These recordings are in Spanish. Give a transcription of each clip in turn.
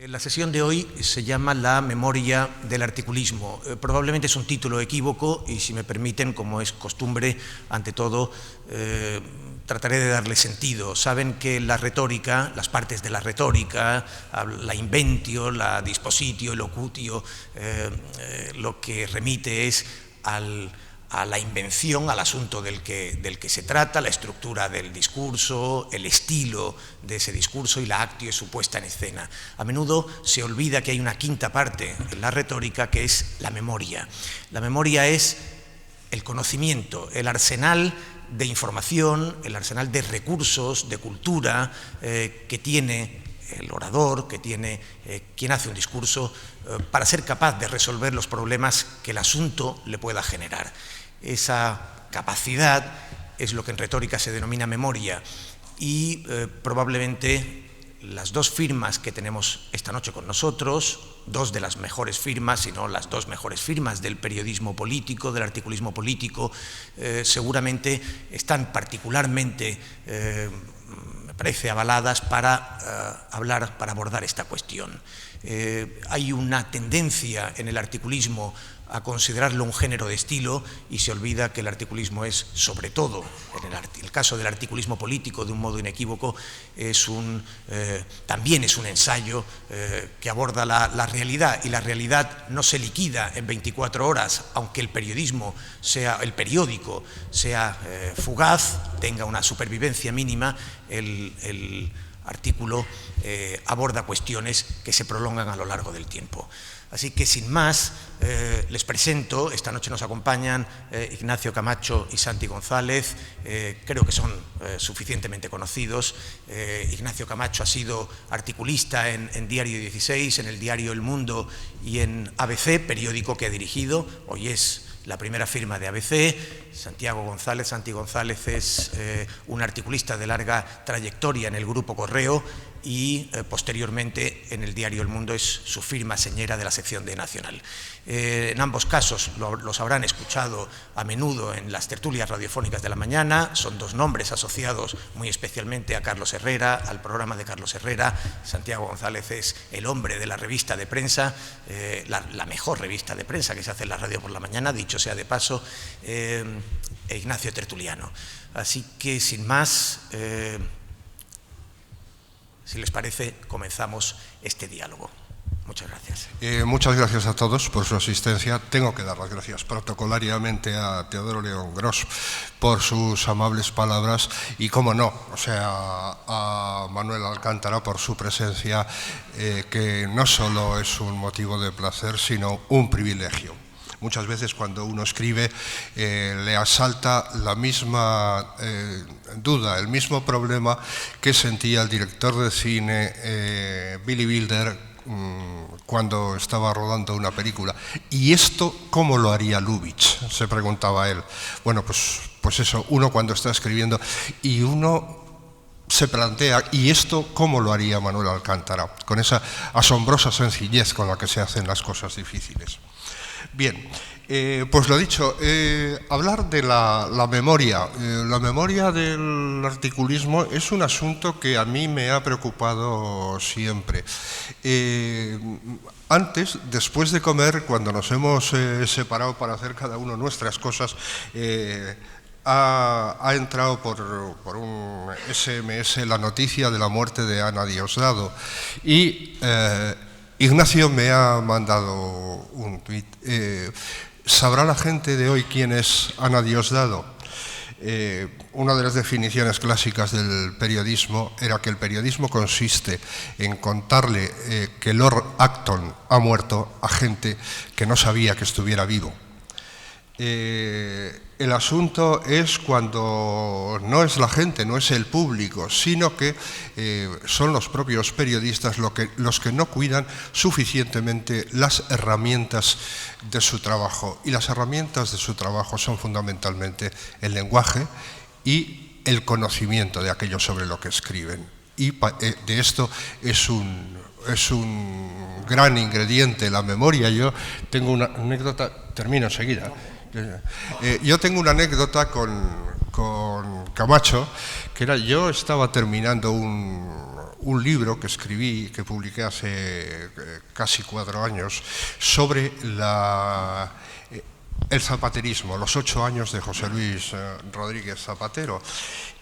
La sesión de hoy se llama La memoria del articulismo. Probablemente es un título equívoco y, si me permiten, como es costumbre, ante todo, trataré de darle sentido. Saben que la retórica, las partes de la retórica, la inventio, la dispositio, el locutio, lo que remite es a la invención, al asunto del que se trata, la estructura del discurso, el estilo de ese discurso y la actio, su puesta en escena. A menudo se olvida que hay una quinta parte en la retórica, que es la memoria. La memoria es el conocimiento, el arsenal de información, el arsenal de recursos, de cultura que tiene el orador, que tiene quien hace un discurso, para ser capaz de resolver los problemas que el asunto le pueda generar. Esa capacidad es lo que en retórica se denomina memoria y probablemente las dos firmas que tenemos esta noche con nosotros, dos de las mejores firmas, si no las dos mejores firmas del periodismo político, del articulismo político, seguramente están particularmente me parece avaladas para abordar esta cuestión. Hay una tendencia en el articulismo a considerarlo un género de estilo y se olvida que el articulismo es, sobre todo, en el caso del articulismo político, de un modo inequívoco, también es un ensayo que aborda la realidad, y la realidad no se liquida en 24 horas, aunque el periódico sea fugaz, tenga una supervivencia mínima. El artículo aborda cuestiones que se prolongan a lo largo del tiempo. Así que, sin más, les presento. Esta noche nos acompañan Ignacio Camacho y Santi González. Creo que son suficientemente conocidos. Ignacio Camacho ha sido articulista en Diario 16, en el diario El Mundo y en ABC, periódico que ha dirigido. Hoy es la primera firma de ABC. Santi González es un articulista de larga trayectoria en el Grupo Correo y posteriormente en el diario El Mundo es su firma señera de la sección de Nacional. En ambos casos los habrán escuchado a menudo en las tertulias radiofónicas de la mañana. Son dos nombres asociados muy especialmente a Carlos Herrera, al programa de Carlos Herrera. Santiago González es el hombre de la revista de prensa, la mejor revista de prensa que se hace en la radio por la mañana, dicho sea de paso, e Ignacio Tertuliano. Así que, sin más, si les parece, comenzamos este diálogo. Muchas gracias. Muchas gracias a todos por su asistencia. Tengo que dar las gracias protocolariamente a Teodoro León Gros por sus amables palabras y, cómo no, a Manuel Alcántara por su presencia, que no solo es un motivo de placer, sino un privilegio. Muchas veces cuando uno escribe le asalta la misma duda, el mismo problema que sentía el director de cine Billy Wilder cuando estaba rodando una película. ¿Y esto cómo lo haría Lubitsch?, se preguntaba él. Bueno, pues eso, uno cuando está escribiendo y uno se plantea, ¿y esto cómo lo haría Manuel Alcántara?, con esa asombrosa sencillez con la que se hacen las cosas difíciles. Bien, pues lo dicho, hablar de la memoria. La memoria del articulismo es un asunto que a mí me ha preocupado siempre. Antes, después de comer, cuando nos hemos separado para hacer cada uno nuestras cosas, ha entrado por un SMS la noticia de la muerte de Ana Diosdado y Ignacio me ha mandado un tuit. ¿Sabrá la gente de hoy quién es Ana Diosdado? Una de las definiciones clásicas del periodismo era que el periodismo consiste en contarle que Lord Acton ha muerto a gente que no sabía que estuviera vivo. El asunto es cuando no es la gente, no es el público, sino que son los propios periodistas los que no cuidan suficientemente las herramientas de su trabajo. Y las herramientas de su trabajo son fundamentalmente el lenguaje y el conocimiento de aquello sobre lo que escriben. Y de esto es un gran ingrediente la memoria. Yo tengo una anécdota, termino enseguida. Yo tengo una anécdota con Camacho, que era, yo estaba terminando un libro que escribí, que publiqué hace casi 4 años, sobre el zapaterismo, los 8 años de José Luis Rodríguez Zapatero.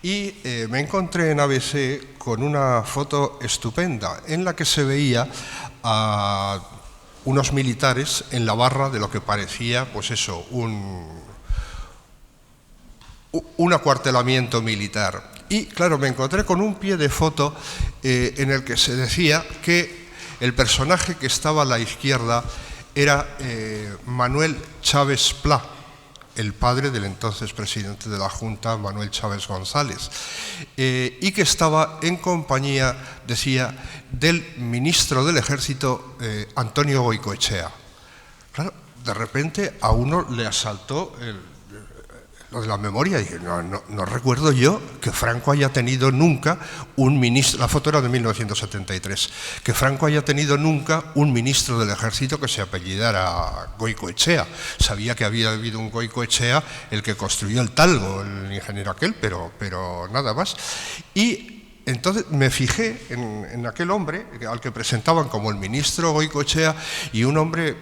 Y me encontré en ABC con una foto estupenda en la que se veía a unos militares en la barra de lo que parecía, pues eso, un acuartelamiento militar. Y claro, me encontré con un pie de foto en el que se decía que el personaje que estaba a la izquierda era Manuel Chávez Pla, el padre del entonces presidente de la Junta, Manuel Chávez González, y que estaba en compañía, decía, del ministro del Ejército, Antonio Goicoechea. Claro, de repente a uno le asaltó lo de la memoria. Dije, no recuerdo yo que Franco haya tenido nunca un ministro, la foto era de 1973, que Franco haya tenido nunca un ministro del Ejército que se apellidara Goicoechea. Sabía que había habido un Goicoechea, el que construyó el Talgo, el ingeniero aquel, pero nada más. Y entonces me fijé en aquel hombre al que presentaban como el ministro Goicoechea, y un hombre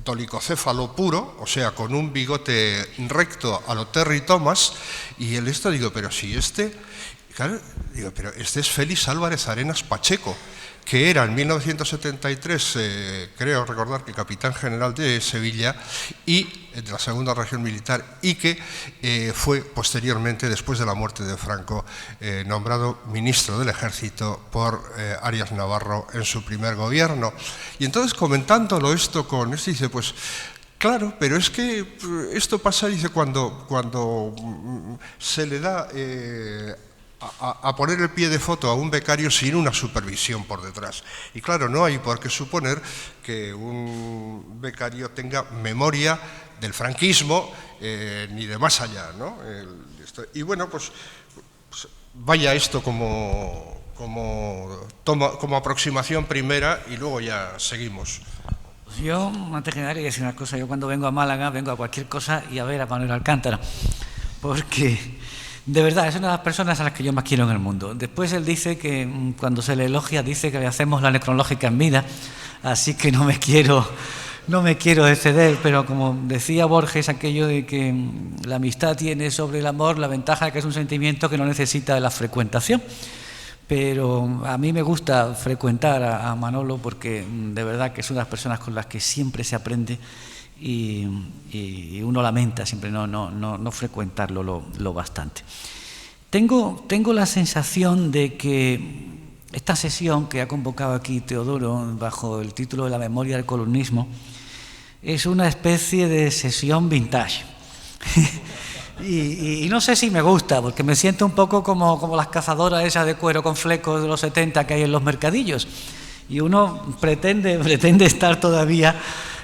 dolicocéfalo puro, o sea, con un bigote recto a lo Terry Thomas, y el digo, pero si claro, digo, pero este es Félix Álvarez Arenas Pacheco, que era en 1973, creo recordar que capitán general de Sevilla y de la Segunda Región Militar, y que fue posteriormente, después de la muerte de Franco, nombrado ministro del Ejército por Arias Navarro en su primer gobierno. Y entonces, comentándolo esto con dice, pues claro, pero es que esto pasa, dice, cuando se le da a poner el pie de foto a un becario sin una supervisión por detrás. Y claro, no hay por qué suponer que un becario tenga memoria del franquismo ni de más allá, ¿no? Y bueno, pues vaya esto como aproximación primera, y luego ya seguimos. Yo, antes que nada, quería decir una cosa. Yo cuando vengo a Málaga, vengo a cualquier cosa y a ver a Manuel Alcántara, porque de verdad es una de las personas a las que yo más quiero en el mundo. Después él dice que cuando se le elogia, dice que le hacemos la necrológica en vida, así que no me quiero exceder, pero como decía Borges, aquello de que la amistad tiene sobre el amor la ventaja de que es un sentimiento que no necesita de la frecuentación. Pero a mí me gusta frecuentar a Manolo, porque de verdad que es una de las personas con las que siempre se aprende, y uno lamenta siempre no frecuentarlo lo bastante. Tengo la sensación de que esta sesión que ha convocado aquí Teodoro bajo el título de la memoria del columnismo es una especie de sesión vintage. Y no sé si me gusta, porque me siento un poco como las cazadoras esas de cuero con flecos de los 70 que hay en los mercadillos, y uno pretende estar todavía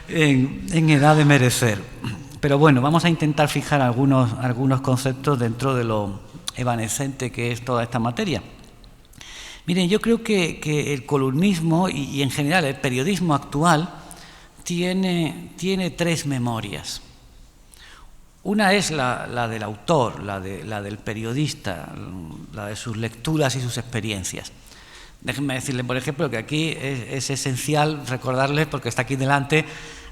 en edad de merecer. Pero bueno, vamos a intentar fijar algunos conceptos dentro de lo evanescente que es toda esta materia. Miren, yo creo que el columnismo y en general el periodismo actual tiene 3 memorias. Una es la del autor, la del periodista, la de sus lecturas y sus experiencias. Déjenme decirle, por ejemplo, que aquí es esencial recordarles, porque está aquí delante,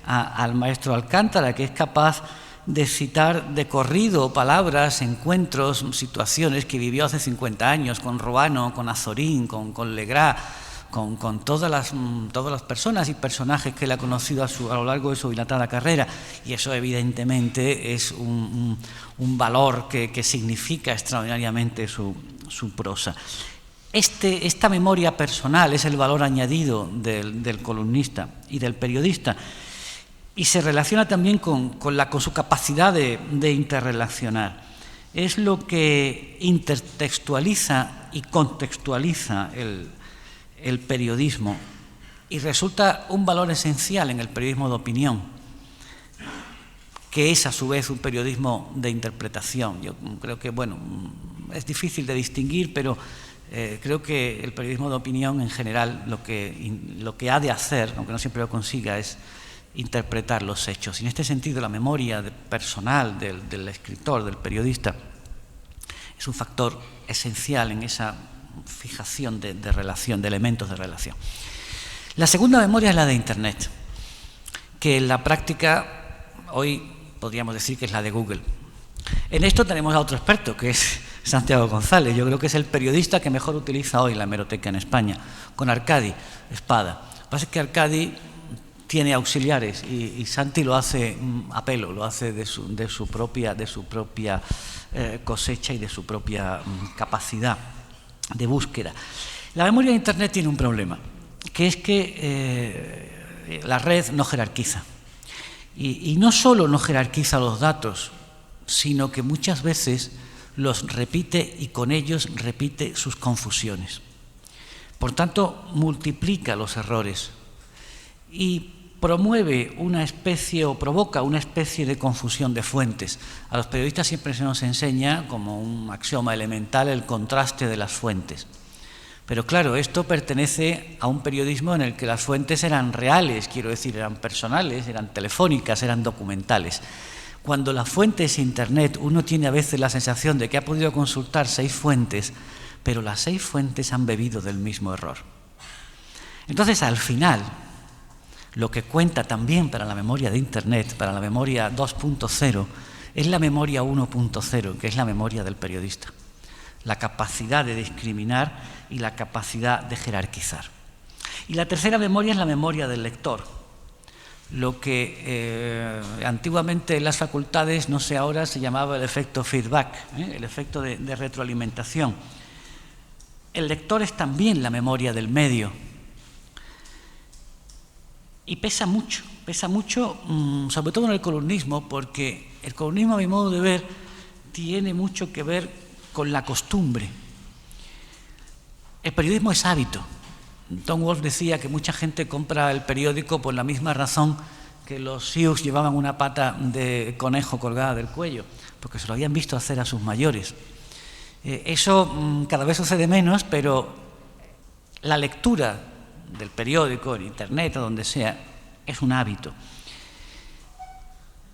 al maestro Alcántara, que es capaz de citar de corrido palabras, encuentros, situaciones que vivió hace 50 años con Ruano, con Azorín, con Legrá, con todas las personas y personajes que él ha conocido a lo largo de su dilatada carrera, y eso evidentemente es un valor que significa extraordinariamente su prosa. Esta memoria personal es el valor añadido del columnista y del periodista, y se relaciona también con su capacidad de interrelacionar. Es lo que intertextualiza y contextualiza el periodismo, y resulta un valor esencial en el periodismo de opinión, que es a su vez un periodismo de interpretación. Yo creo que, bueno, es difícil de distinguir, pero creo que el periodismo de opinión en general lo que ha de hacer, aunque no siempre lo consiga, es interpretar los hechos. Y en este sentido la memoria personal del escritor, del periodista, es un factor esencial en esa fijación de relación, de elementos de relación. La segunda memoria es la de Internet, que en la práctica hoy podríamos decir que es la de Google. En esto tenemos a otro experto, que es Santiago González. Yo creo que es el periodista que mejor utiliza hoy la hemeroteca en España, con Arcadi Espada. Lo que pasa es que Arcadi tiene auxiliares y Santi lo hace a pelo, lo hace de su propia cosecha y de su propia capacidad de búsqueda. La memoria de Internet tiene un problema, que es que la red no jerarquiza. Y no solo no jerarquiza los datos, sino que muchas veces los repite y con ellos repite sus confusiones. Por tanto, multiplica los errores y promueve una especie o provoca una especie de confusión de fuentes. A los periodistas siempre se nos enseña como un axioma elemental el contraste de las fuentes. Pero claro, esto pertenece a un periodismo en el que las fuentes eran reales, quiero decir, eran personales, eran telefónicas, eran documentales. Cuando la fuente es Internet, uno tiene a veces la sensación de que ha podido consultar 6 fuentes, pero las 6 fuentes han bebido del mismo error. Entonces, al final, lo que cuenta también para la memoria de Internet, para la memoria 2.0, es la memoria 1.0, que es la memoria del periodista. La capacidad de discriminar y la capacidad de jerarquizar. Y la tercera memoria es la memoria del lector. Lo que antiguamente en las facultades, no sé ahora, se llamaba el efecto feedback, el efecto de retroalimentación. El lector es también la memoria del medio. Y pesa mucho, sobre todo en el columnismo, porque el columnismo, a mi modo de ver, tiene mucho que ver con la costumbre. El periodismo es hábito. Tom Wolfe decía que mucha gente compra el periódico por la misma razón que los Sioux llevaban una pata de conejo colgada del cuello, porque se lo habían visto hacer a sus mayores. Eso cada vez sucede menos, pero la lectura del periódico, en Internet o donde sea, es un hábito.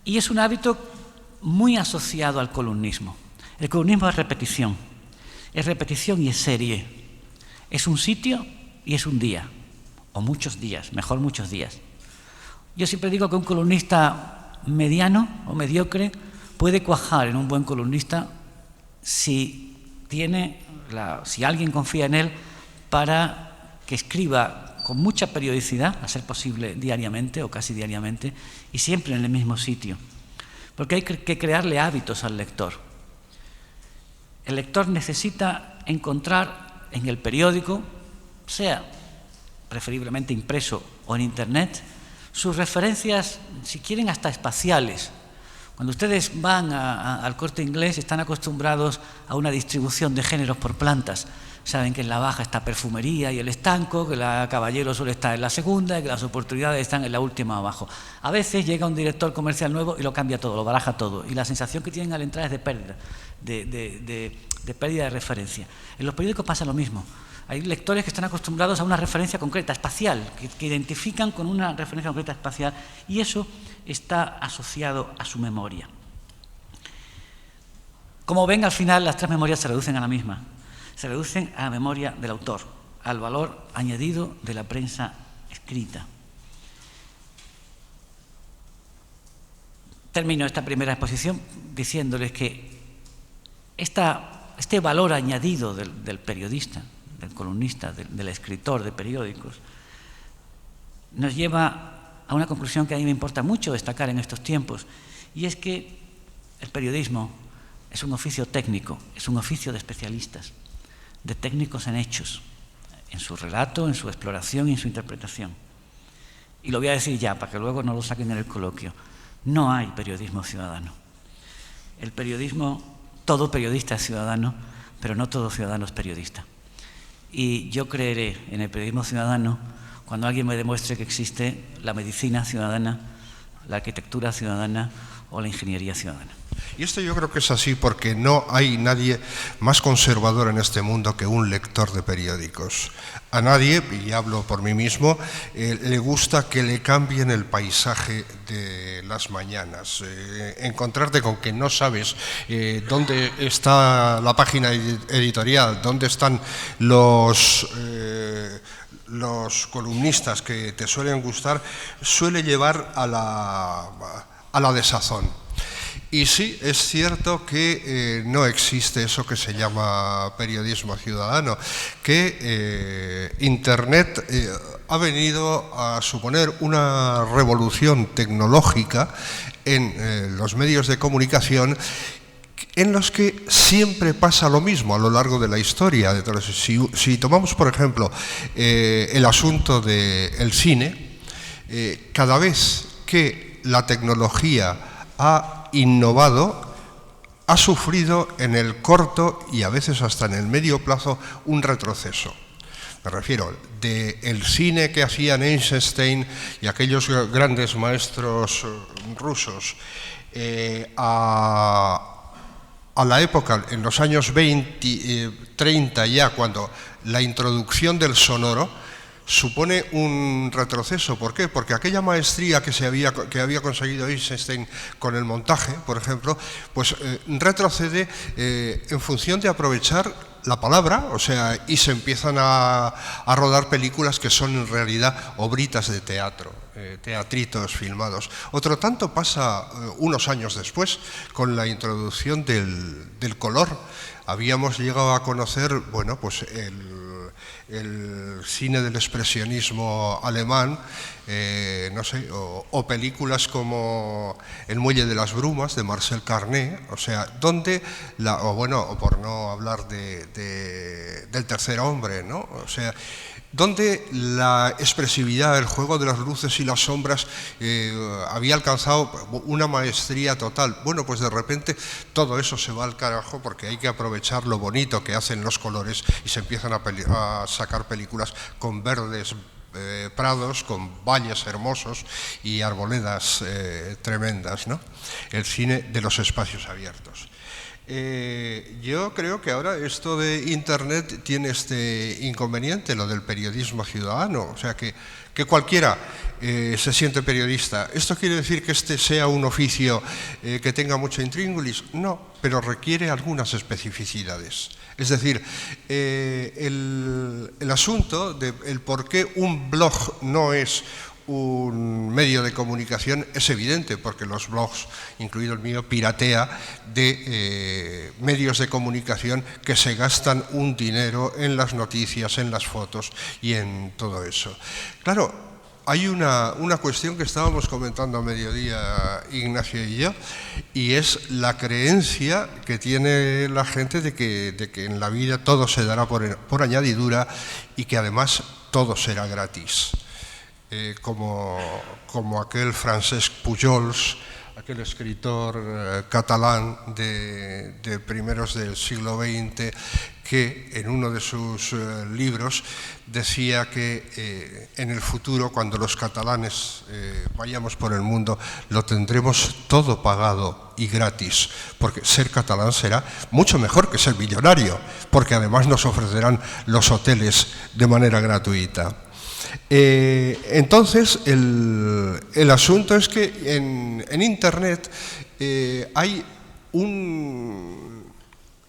Y es un hábito muy asociado al columnismo. El columnismo es repetición y es serie. Es un sitio y es un día, o muchos días, mejor muchos días. Yo siempre digo que un columnista mediano o mediocre puede cuajar en un buen columnista si alguien confía en él para que escriba con mucha periodicidad, a ser posible diariamente o casi diariamente, y siempre en el mismo sitio. Porque hay que crearle hábitos al lector. El lector necesita encontrar en el periódico, sea preferiblemente impreso o en Internet, sus referencias, si quieren, hasta espaciales. Cuando ustedes van al Corte Inglés, están acostumbrados a una distribución de géneros por plantas. Saben que en la baja está perfumería y el estanco, que la caballero suele estar en la segunda y que las oportunidades están en la última abajo. A veces llega un director comercial nuevo y lo cambia todo, lo baraja todo. Y la sensación que tienen al entrar es de pérdida, de pérdida de referencia. En los periódicos pasa lo mismo. Hay lectores que están acostumbrados a una referencia concreta, espacial, que identifican con una referencia concreta espacial, y eso está asociado a su memoria. Como ven, al final las 3 memorias se reducen a la misma. Se reducen a la memoria del autor, al valor añadido de la prensa escrita. Termino esta primera exposición diciéndoles que este valor añadido del periodista, del columnista, del escritor de periódicos, nos lleva a una conclusión que a mí me importa mucho destacar en estos tiempos, y es que el periodismo es un oficio técnico, es un oficio de especialistas, de técnicos en hechos, en su relato, en su exploración y en su interpretación. Y lo voy a decir ya, para que luego no lo saquen en el coloquio. No hay periodismo ciudadano. El periodismo, todo periodista es ciudadano, pero no todo ciudadano es periodista. Y yo creeré en el periodismo ciudadano cuando alguien me demuestre que existe la medicina ciudadana, la arquitectura ciudadana o la ingeniería ciudadana. Y esto yo creo que es así porque no hay nadie más conservador en este mundo que un lector de periódicos. A nadie, y hablo por mí mismo, le gusta que le cambien el paisaje de las mañanas. Encontrarte con que no sabes dónde está la página editorial, dónde están los columnistas que te suelen gustar, suele llevar a la desazón. Y sí, es cierto que no existe eso que se llama periodismo ciudadano, que Internet ha venido a suponer una revolución tecnológica en los medios de comunicación en los que siempre pasa lo mismo a lo largo de la historia. Entonces, si tomamos, por ejemplo, el asunto del cine, cada vez que la tecnología ha innovado, ha sufrido en el corto y a veces hasta en el medio plazo un retroceso. Me refiero del cine que hacían Eisenstein y aquellos grandes maestros rusos a la época, en los años 20, 30 ya, cuando la introducción del sonoro supone un retroceso. ¿Por qué? Porque aquella maestría que había conseguido Eisenstein con el montaje, por ejemplo, pues retrocede en función de aprovechar la palabra, o sea, y se empiezan a rodar películas que son en realidad obritas de teatro, teatritos filmados. Otro tanto pasa unos años después con la introducción del color. Habíamos llegado a conocer, bueno, pues el cine del expresionismo alemán, no sé, o películas como El muelle de las brumas de Marcel Carné, o sea, donde o por no hablar del tercer hombre, ¿no? O sea, donde la expresividad, el juego de las luces y las sombras había alcanzado una maestría total. Bueno, pues de repente todo eso se va al carajo porque hay que aprovechar lo bonito que hacen los colores y se empiezan a sacar películas con verdes prados, con valles hermosos y arboledas tremendas, ¿no? El cine de los espacios abiertos. Yo creo que ahora esto de Internet tiene este inconveniente, lo del periodismo ciudadano, o sea que cualquiera se siente periodista. ¿Esto quiere decir que este sea un oficio que tenga mucho intríngulis? No, pero requiere algunas especificidades. Es decir, el asunto del por qué un blog no es un medio de comunicación es evidente, porque los blogs, incluido el mío, piratea de medios de comunicación que se gastan un dinero en las noticias, en las fotos y en todo eso. Claro, hay una cuestión que estábamos comentando a mediodía Ignacio y yo, y es la creencia que tiene la gente de que en la vida todo se dará por añadidura y que además todo será gratis. Como aquel Francesc Pujols, aquel escritor catalán de primeros del siglo XX, que en uno de sus libros decía que en el futuro, cuando los catalanes vayamos por el mundo, lo tendremos todo pagado y gratis, porque ser catalán será mucho mejor que ser millonario, porque además nos ofrecerán los hoteles de manera gratuita. Entonces, el asunto es que en Internet hay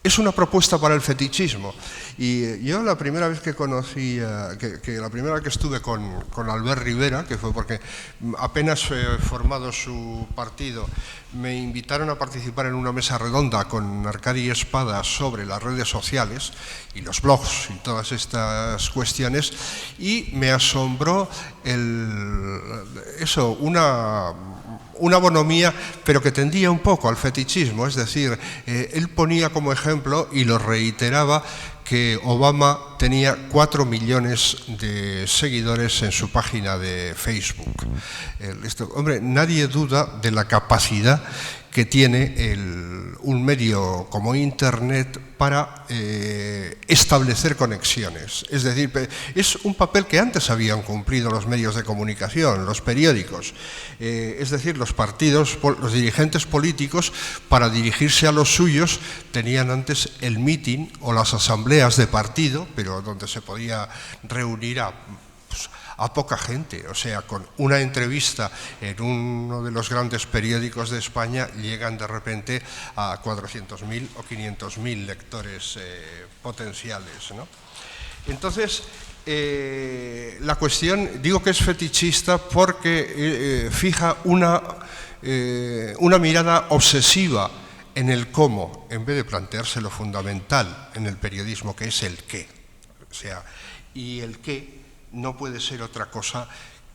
es una propuesta para el fetichismo. Y yo la primera vez que conocí, la primera vez que estuve con Albert Rivera, que fue porque apenas formado su partido, me invitaron a participar en una mesa redonda con Arcadi Espada sobre las redes sociales y los blogs y todas estas cuestiones, y me asombró una bonomía, pero que tendía un poco al fetichismo. Es decir, él ponía como ejemplo, y lo reiteraba, que Obama tenía 4 millones de seguidores en su página de Facebook. Hombre, nadie duda de la capacidad que tiene un medio como Internet para establecer conexiones. Es decir, es un papel que antes habían cumplido los medios de comunicación, los periódicos, es decir, los partidos, los dirigentes políticos, para dirigirse a los suyos, tenían antes el meeting o las asambleas de partido, pero donde se podía reunir a poca gente. O sea, con una entrevista en uno de los grandes periódicos de España llegan de repente a 400.000 o 500.000 lectores potenciales, ¿no? Entonces, la cuestión, digo que es fetichista porque fija una mirada obsesiva en el cómo, en vez de plantearse lo fundamental en el periodismo, que es el qué. O sea, y el qué no puede ser otra cosa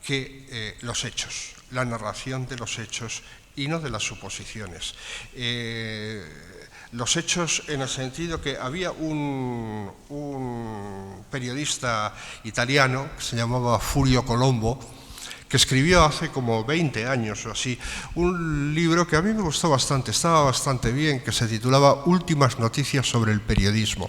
que los hechos, la narración de los hechos y no de las suposiciones. Los hechos en el sentido que había un periodista italiano que se llamaba Furio Colombo, que escribió hace como 20 años o así, un libro que a mí me gustó bastante, estaba bastante bien, que se titulaba Últimas noticias sobre el periodismo.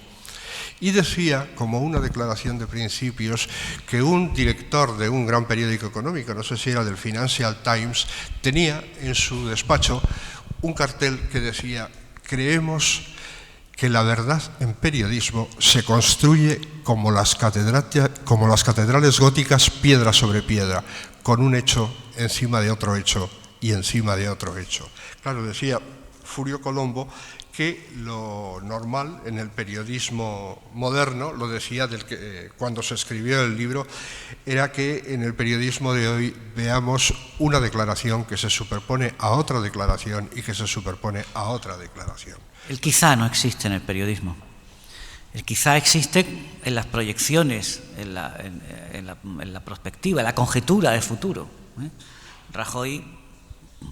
Y decía, como una declaración de principios, que un director de un gran periódico económico, no sé si era del Financial Times, tenía en su despacho un cartel que decía: creemos que la verdad en periodismo se construye como las catedrales góticas, piedra sobre piedra, con un hecho encima de otro hecho y encima de otro hecho. Claro, decía Furio Colombo que lo normal en el periodismo moderno, lo decía cuando se escribió el libro, era que en el periodismo de hoy veamos una declaración que se superpone a otra declaración y que se superpone a otra declaración. El quizá no existe en el periodismo. El quizá existe en las proyecciones, en la perspectiva, en la conjetura del futuro. Rajoy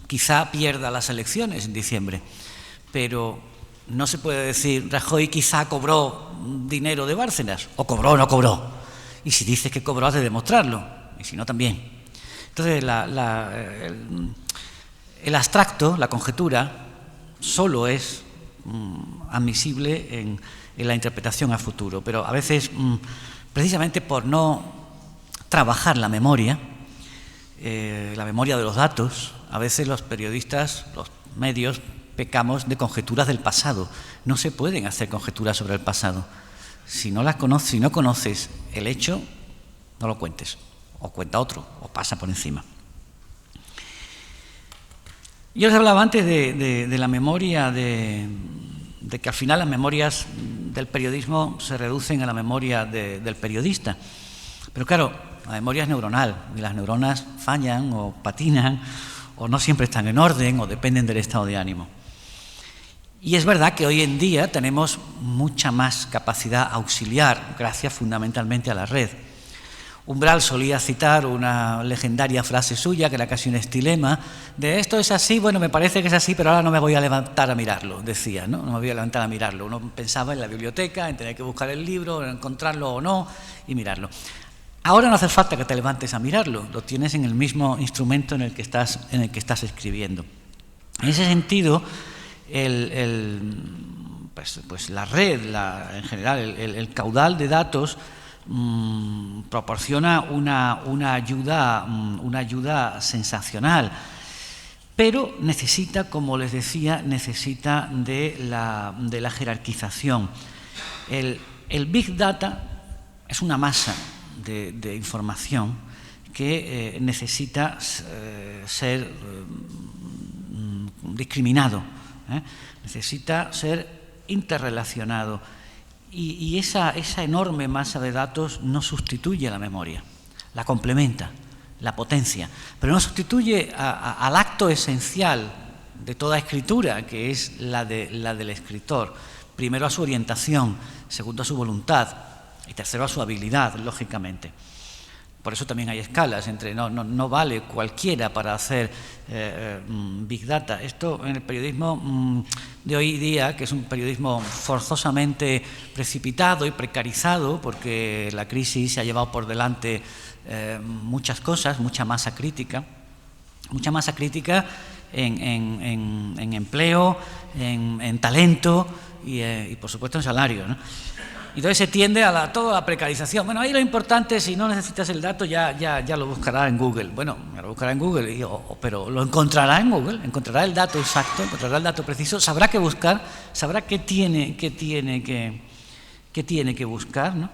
quizá pierda las elecciones en diciembre, pero no se puede decir Rajoy quizá cobró dinero de Bárcenas, o cobró o no cobró. Y si dices que cobró, has de demostrarlo, y si no, también. Entonces, el abstracto, la conjetura, solo es admisible en la interpretación a futuro, pero a veces, precisamente por no trabajar la memoria de los datos, a veces los periodistas, los medios, pecamos de conjeturas del pasado. No se pueden hacer conjeturas sobre el pasado. Si no conoces el hecho, no lo cuentes, o cuenta otro, o pasa por encima. Yo les hablaba antes de la memoria, de que al final las memorias del periodismo se reducen a la memoria del periodista. Pero claro, la memoria es neuronal, y las neuronas fallan o patinan, o no siempre están en orden, o dependen del estado de ánimo. Y es verdad que hoy en día tenemos mucha más capacidad auxiliar, gracias fundamentalmente a la red. Umbral solía citar una legendaria frase suya, que era casi un estilema, de esto es así, bueno, me parece que es así, pero ahora no me voy a levantar a mirarlo, decía, ¿no? No me voy a levantar a mirarlo. Uno pensaba en la biblioteca, en tener que buscar el libro, en encontrarlo o no, y mirarlo. Ahora no hace falta que te levantes a mirarlo, lo tienes en el mismo instrumento en el que estás escribiendo. En ese sentido, pues la red, en general, el caudal de datos proporciona una ayuda sensacional, pero necesita, como les decía, de la jerarquización. El Big Data es una masa de información que necesita ser discriminado, necesita ser interrelacionado, y esa enorme masa de datos no sustituye a la memoria, la complementa, la potencia, pero no sustituye al acto esencial de toda escritura, que es la del escritor. Primero a su orientación, segundo a su voluntad y tercero a su habilidad, lógicamente. Por eso también hay escalas, no vale cualquiera para hacer Big Data. Esto en el periodismo de hoy día, que es un periodismo forzosamente precipitado y precarizado, porque la crisis se ha llevado por delante muchas cosas, mucha masa crítica en empleo, en talento y por supuesto en salario, ¿no? Entonces se tiende a toda la precarización. Bueno, ahí lo importante, si no necesitas el dato, ya lo buscará en Google. Bueno, lo buscará en Google, pero lo encontrará en Google, encontrará el dato exacto, encontrará el dato preciso, sabrá qué buscar, sabrá qué tiene que buscar, ¿no?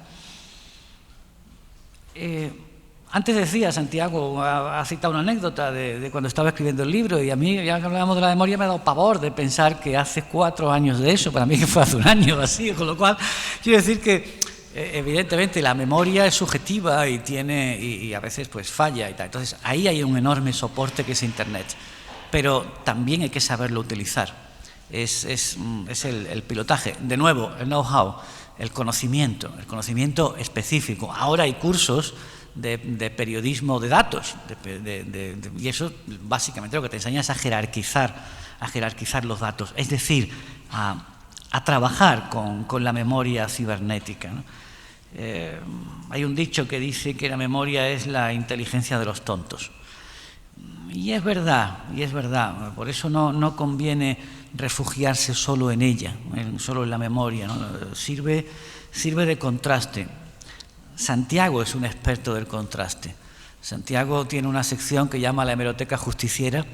Antes decía, Santiago ha citado una anécdota de cuando estaba escribiendo el libro, y a mí, ya que hablábamos de la memoria, me ha dado pavor de pensar que hace 4 años de eso, para mí que fue hace un año así, con lo cual quiero decir que evidentemente la memoria es subjetiva y a veces pues falla y tal. Entonces ahí hay un enorme soporte que es Internet, pero también hay que saberlo utilizar. Es el pilotaje, de nuevo, el know-how, el conocimiento específico. Ahora hay cursos de periodismo de datos, y eso básicamente lo que te enseña es a jerarquizar los datos, es decir, a trabajar con la memoria cibernética, ¿no? Hay un dicho que dice que la memoria es la inteligencia de los tontos, y es verdad, por eso no conviene refugiarse solo en ella, solo en la memoria, ¿no? Sirve de contraste. Santiago es un experto del contraste. Santiago tiene una sección que llama la hemeroteca justiciera,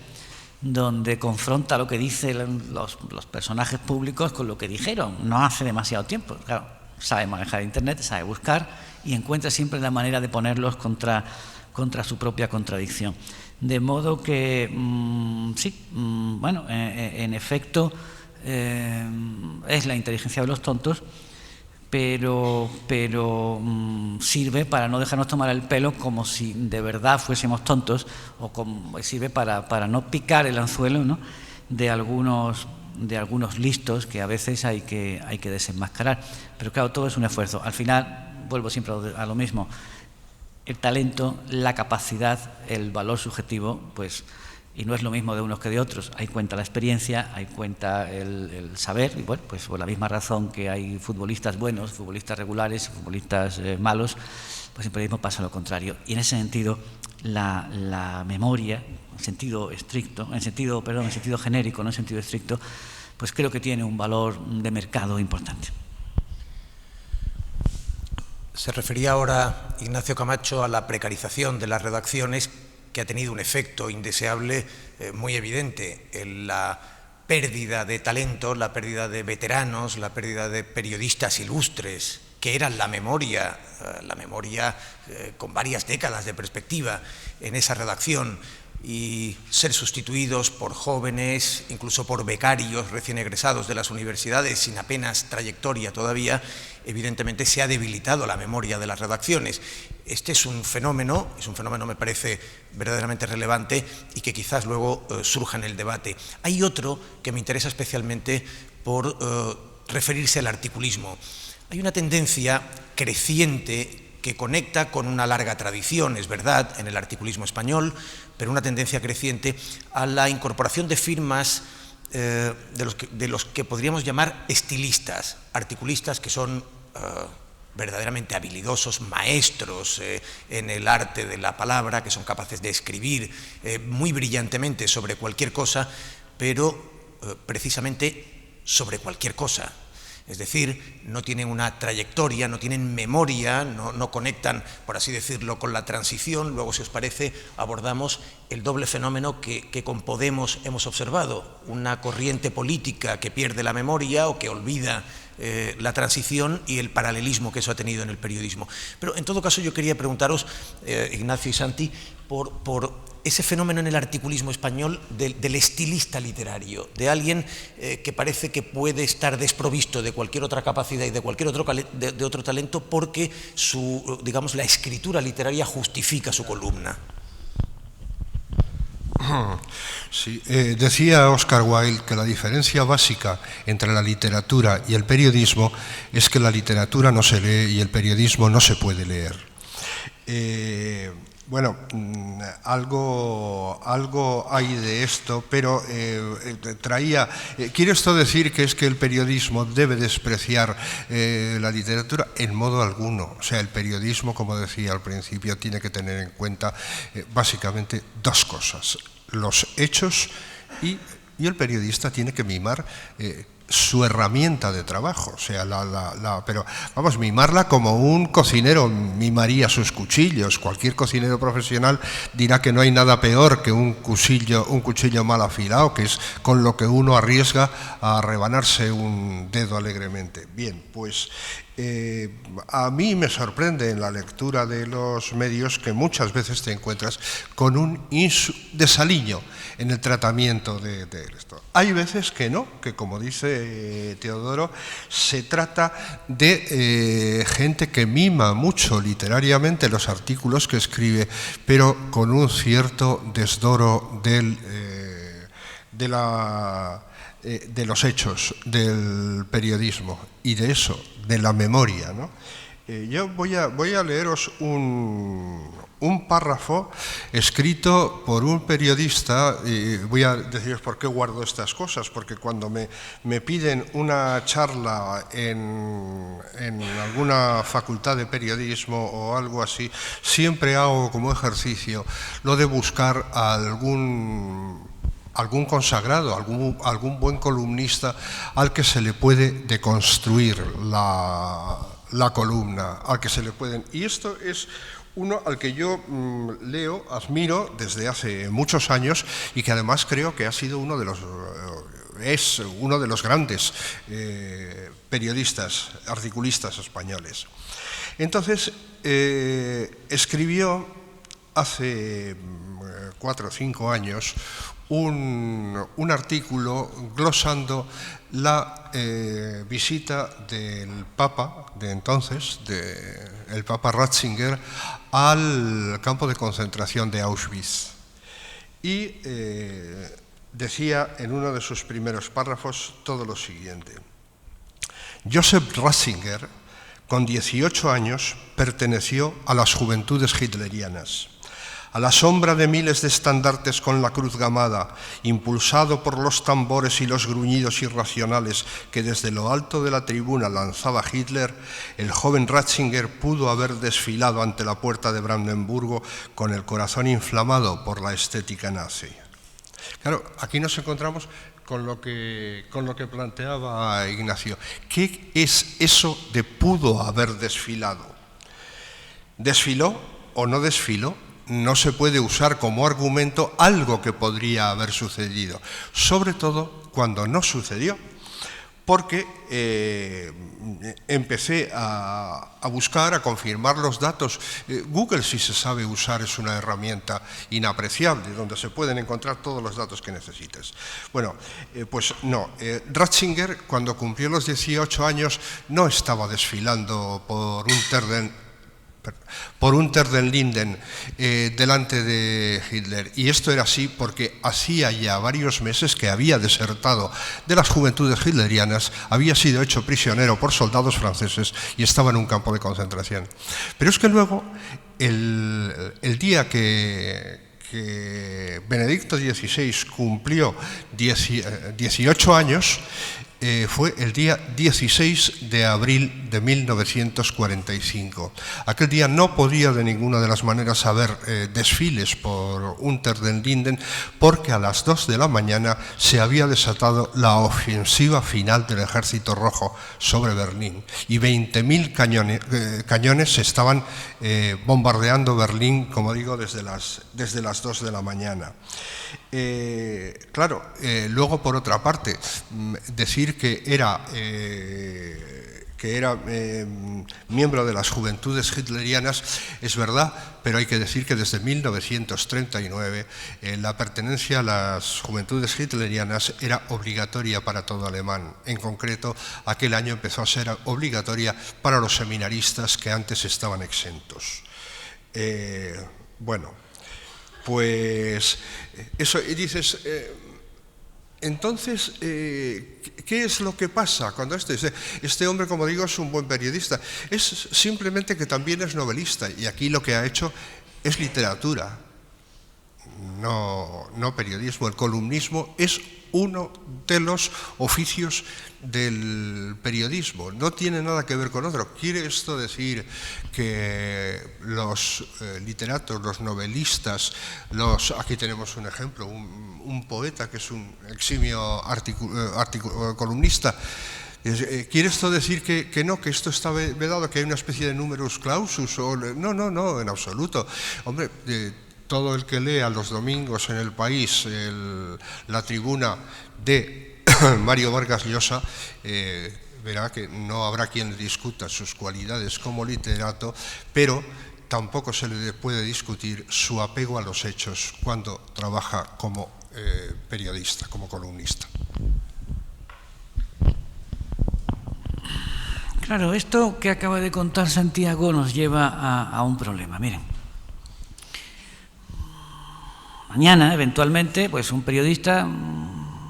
donde confronta lo que dicen los personajes públicos con lo que dijeron no hace demasiado tiempo. Claro, sabe manejar Internet, sabe buscar y encuentra siempre la manera de ponerlos contra su propia contradicción. De modo que, en efecto, es la inteligencia de los tontos, pero sirve para no dejarnos tomar el pelo como si de verdad fuésemos tontos, sirve para no picar el anzuelo, ¿no?, de algunos listos que a veces hay que desenmascarar. Pero claro, todo es un esfuerzo. Al final, vuelvo siempre a lo mismo, el talento, la capacidad, el valor subjetivo, pues, y no es lo mismo de unos que de otros. Ahí cuenta la experiencia, ahí cuenta el saber, y bueno, pues por la misma razón que hay futbolistas buenos, futbolistas regulares, futbolistas malos, pues en periodismo pasa lo contrario. Y en ese sentido, la memoria, en sentido genérico, no en sentido estricto, pues creo que tiene un valor de mercado importante. Se refería ahora Ignacio Camacho a la precarización de las redacciones, que ha tenido un efecto indeseable muy evidente en la pérdida de talento, la pérdida de veteranos, la pérdida de periodistas ilustres, que eran la memoria con varias décadas de perspectiva en esa redacción, y ser sustituidos por jóvenes, incluso por becarios recién egresados de las universidades sin apenas trayectoria todavía. Evidentemente se ha debilitado la memoria de las redacciones. Este es un fenómeno me parece verdaderamente relevante y que quizás luego surja en el debate. Hay otro que me interesa especialmente por referirse al articulismo. Hay una tendencia creciente que conecta con una larga tradición, es verdad, en el articulismo español, pero una tendencia creciente a la incorporación de firmas de los que podríamos llamar estilistas, articulistas que son verdaderamente habilidosos, maestros en el arte de la palabra, que son capaces de escribir muy brillantemente sobre cualquier cosa, pero precisamente sobre cualquier cosa. Es decir, no tienen una trayectoria, no tienen memoria, no conectan, por así decirlo, con la transición. Luego, si os parece, abordamos el doble fenómeno que con Podemos hemos observado, una corriente política que pierde la memoria o que olvida la transición y el paralelismo que eso ha tenido en el periodismo. Pero en todo caso yo quería preguntaros, Ignacio y Santi, por ese fenómeno en el articulismo español del estilista literario, de alguien que parece que puede estar desprovisto de cualquier otra capacidad y de cualquier otro talento porque la escritura literaria justifica su columna. Sí, decía Oscar Wilde que la diferencia básica entre la literatura y el periodismo es que la literatura no se lee y el periodismo no se puede leer. Bueno, algo hay de esto, pero ¿quiere esto decir que es que el periodismo debe despreciar la literatura? En modo alguno. O sea, el periodismo, como decía al principio, tiene que tener en cuenta básicamente dos cosas: los hechos y el periodista tiene que mimar su herramienta de trabajo, o sea, pero vamos, mimarla como un cocinero mimaría sus cuchillos. Cualquier cocinero profesional dirá que no hay nada peor que un cuchillo mal afilado, que es con lo que uno arriesga a rebanarse un dedo alegremente. Bien, pues a mí me sorprende en la lectura de los medios que muchas veces te encuentras con un desaliño en el tratamiento de esto. Hay veces que no, que como dice Teodoro, se trata de gente que mima mucho literariamente los artículos que escribe, pero con un cierto desdoro de los hechos, del periodismo y de eso, de la memoria, ¿no? Yo voy a leeros un párrafo escrito por un periodista, y voy a deciros por qué guardo estas cosas, porque cuando me piden una charla en alguna facultad de periodismo o algo así, siempre hago como ejercicio lo de buscar a algún consagrado, algún buen columnista al que se le puede deconstruir la columna, al que se le pueden... Y esto es uno al que yo leo, admiro desde hace muchos años y que además creo que ha sido es uno de los grandes periodistas, articulistas españoles. Entonces, escribió hace 4 o 5 años un artículo glosando la visita del Papa de entonces, el Papa Ratzinger, al campo de concentración de Auschwitz. Y decía en uno de sus primeros párrafos todo lo siguiente: Joseph Ratzinger, con 18 años, perteneció a las juventudes hitlerianas. A la sombra de miles de estandartes con la cruz gamada, impulsado por los tambores y los gruñidos irracionales que desde lo alto de la tribuna lanzaba Hitler, el joven Ratzinger pudo haber desfilado ante la puerta de Brandenburgo con el corazón inflamado por la estética nazi. Claro, aquí nos encontramos con lo que planteaba Ignacio. ¿Qué es eso de pudo haber desfilado? ¿Desfiló o no desfiló? No se puede usar como argumento algo que podría haber sucedido, sobre todo cuando no sucedió, porque empecé a buscar, a confirmar los datos. Google, si se sabe usar, es una herramienta inapreciable, donde se pueden encontrar todos los datos que necesites. Bueno, pues no, Ratzinger, cuando cumplió los 18 años, no estaba desfilando por un Unter den Linden delante de Hitler. Y esto era así porque hacía ya varios meses que había desertado de las juventudes hitlerianas, había sido hecho prisionero por soldados franceses y estaba en un campo de concentración. Pero es que luego, el día que Benedicto XVI cumplió 18 años, fue el día 16 de abril de 1945. Aquel día no podía de ninguna de las maneras haber desfiles por Unter den Linden, porque a las 2 de la mañana se había desatado la ofensiva final del Ejército Rojo sobre Berlín y 20.000 cañones estaban bombardeando Berlín, como digo, desde las 2 de la mañana. Claro, luego por otra parte, decir que era miembro de las juventudes hitlerianas es verdad, pero hay que decir que desde 1939 la pertenencia a las juventudes hitlerianas era obligatoria para todo alemán. En concreto, aquel año empezó a ser obligatoria para los seminaristas que antes estaban exentos. Bueno, pues eso, y dices, entonces, ¿qué es lo que pasa cuando este hombre, como digo, es un buen periodista? Es simplemente que también es novelista, y aquí lo que ha hecho es literatura, no periodismo. El columnismo es uno de los oficios del periodismo, no tiene nada que ver con otro. ¿Quiere esto decir que los literatos, los novelistas, aquí tenemos un ejemplo, un poeta que es un eximio columnista, ¿quiere esto decir que no, que esto está vedado, que hay una especie de numerus clausus? No, en absoluto. Hombre, todo el que lea los domingos en El País la tribuna de Mario Vargas Llosa verá que no habrá quien discuta sus cualidades como literato, pero tampoco se le puede discutir su apego a los hechos cuando trabaja como periodista, como columnista. Claro, esto que acaba de contar Santiago nos lleva a un problema. Miren, mañana, eventualmente, pues un periodista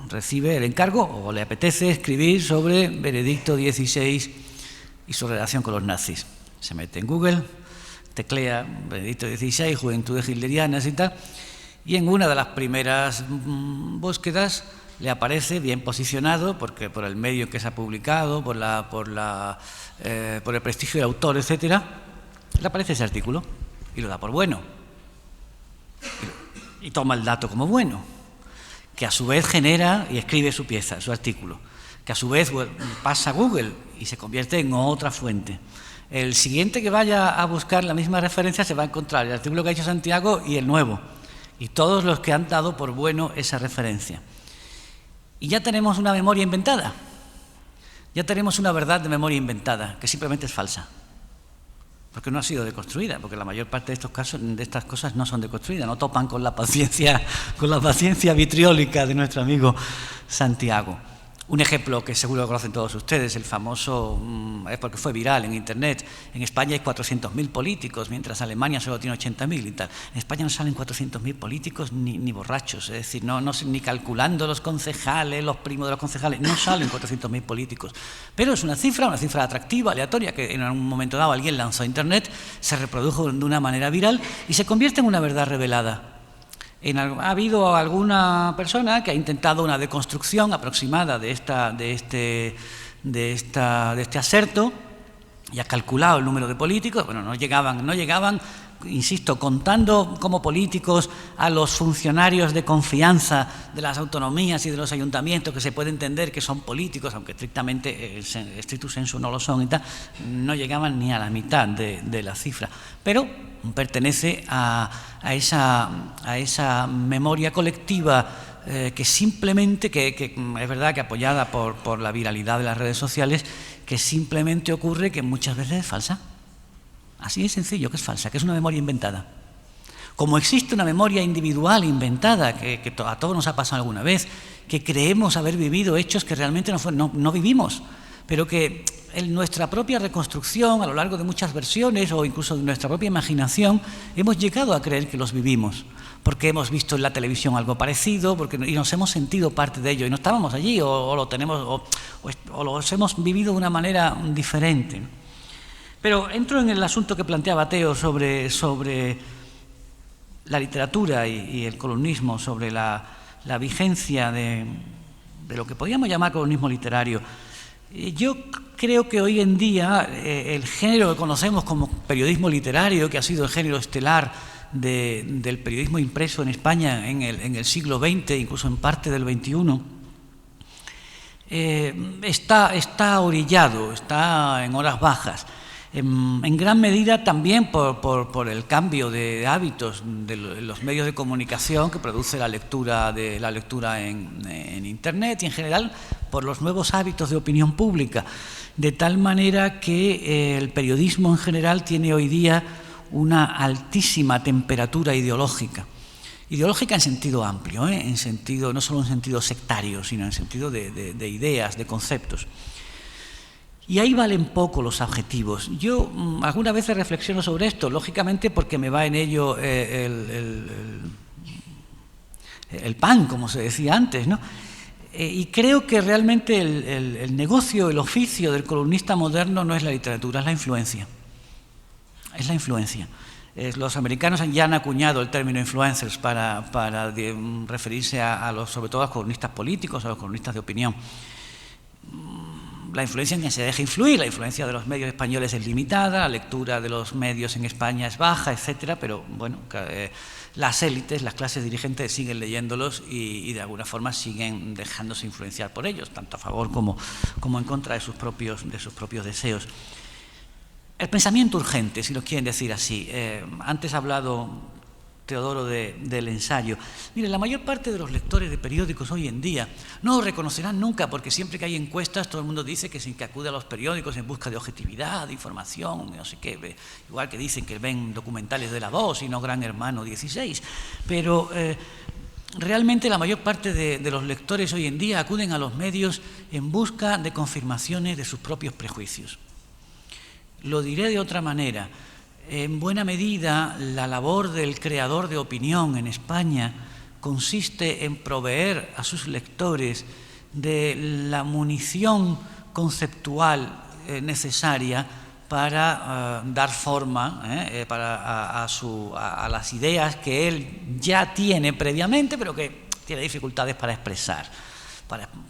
recibe el encargo o le apetece escribir sobre Benedicto XVI y su relación con los nazis. Se mete en Google, teclea Benedicto XVI, Juventudes Hitlerianas y tal, y en una de las primeras búsquedas le aparece bien posicionado, porque por el medio en que se ha publicado, por el prestigio del autor, etcétera, le aparece ese artículo y lo da por bueno. Y toma el dato como bueno, que a su vez genera y escribe su pieza, su artículo, que a su vez pasa a Google y se convierte en otra fuente. El siguiente que vaya a buscar la misma referencia se va a encontrar el artículo que ha hecho Santiago y el nuevo, y todos los que han dado por bueno esa referencia. Y ya tenemos una memoria inventada, ya tenemos una verdad de memoria inventada, que simplemente es falsa, porque no ha sido deconstruida, porque la mayor parte de estos casos, de estas cosas no son deconstruidas, no topan con la paciencia vitriólica de nuestro amigo Santiago. Un ejemplo que seguro que conocen todos ustedes, el famoso, es porque fue viral en Internet, en España hay 400.000 políticos, mientras Alemania solo tiene 80.000 y tal. En España no salen 400.000 políticos ni borrachos, es decir, ni calculando los concejales, los primos de los concejales, no salen 400.000 políticos. Pero es una cifra atractiva, aleatoria, que en un momento dado alguien lanzó a Internet, se reprodujo de una manera viral y se convierte en una verdad revelada. Ha habido alguna persona que ha intentado una deconstrucción aproximada de este aserto y ha calculado el número de políticos. Bueno, no llegaban, insisto, contando como políticos a los funcionarios de confianza de las autonomías y de los ayuntamientos, que se puede entender que son políticos, aunque estrictamente, stricto sensu no lo son y tal, no llegaban ni a la mitad de la cifra. Pero pertenece a esa memoria colectiva que simplemente, que es verdad que apoyada por la viralidad de las redes sociales, que simplemente ocurre que muchas veces es falsa. Así de sencillo, que es falsa, que es una memoria inventada. Como existe una memoria individual inventada, que a todos nos ha pasado alguna vez, que creemos haber vivido hechos que realmente no vivimos, pero que en nuestra propia reconstrucción, a lo largo de muchas versiones o incluso de nuestra propia imaginación, hemos llegado a creer que los vivimos, porque hemos visto en la televisión algo parecido, y nos hemos sentido parte de ello, y no estábamos allí, o los hemos vivido de una manera diferente. Pero entro en el asunto que planteaba Teo sobre la literatura y el columnismo, sobre la vigencia de lo que podríamos llamar columnismo literario. Yo creo que hoy en día el género que conocemos como periodismo literario, que ha sido el género estelar del periodismo impreso en España en el siglo XX, incluso en parte del XXI, está orillado, está en horas bajas. En gran medida también por el cambio de hábitos de los medios de comunicación que produce la lectura en Internet y en general por los nuevos hábitos de opinión pública, de tal manera que el periodismo en general tiene hoy día una altísima temperatura ideológica en sentido amplio, en sentido, no solo en sentido sectario, sino en sentido de ideas, de conceptos. Y ahí valen poco los adjetivos. Yo algunas veces reflexiono sobre esto, lógicamente porque me va en ello el pan, como se decía antes, ¿no? Y creo que realmente el negocio, el oficio del columnista moderno no es la literatura, es la influencia. Es la influencia. Los americanos ya han acuñado el término influencers para referirse sobre todo a los columnistas políticos, a los columnistas de opinión. la influencia en quien se deja influir. La influencia de los medios españoles es limitada, la lectura de los medios en España es baja, etcétera, pero bueno, las élites, las clases dirigentes siguen leyéndolos y de alguna forma siguen dejándose influenciar por ellos, tanto a favor como en contra de sus propios deseos. El pensamiento urgente, si lo quieren decir así. Antes ha hablado Teodoro del ensayo. Mire, la mayor parte de los lectores de periódicos hoy en día no lo reconocerán nunca, porque siempre que hay encuestas todo el mundo dice que acude a los periódicos en busca de objetividad, de información, no sé qué, igual que dicen que ven documentales de La Voz y no Gran Hermano 16, pero realmente la mayor parte de los lectores hoy en día acuden a los medios en busca de confirmaciones de sus propios prejuicios. Lo diré de otra manera. En buena medida, la labor del creador de opinión en España consiste en proveer a sus lectores de la munición conceptual necesaria para dar forma a las ideas que él ya tiene previamente, pero que tiene dificultades para expresar,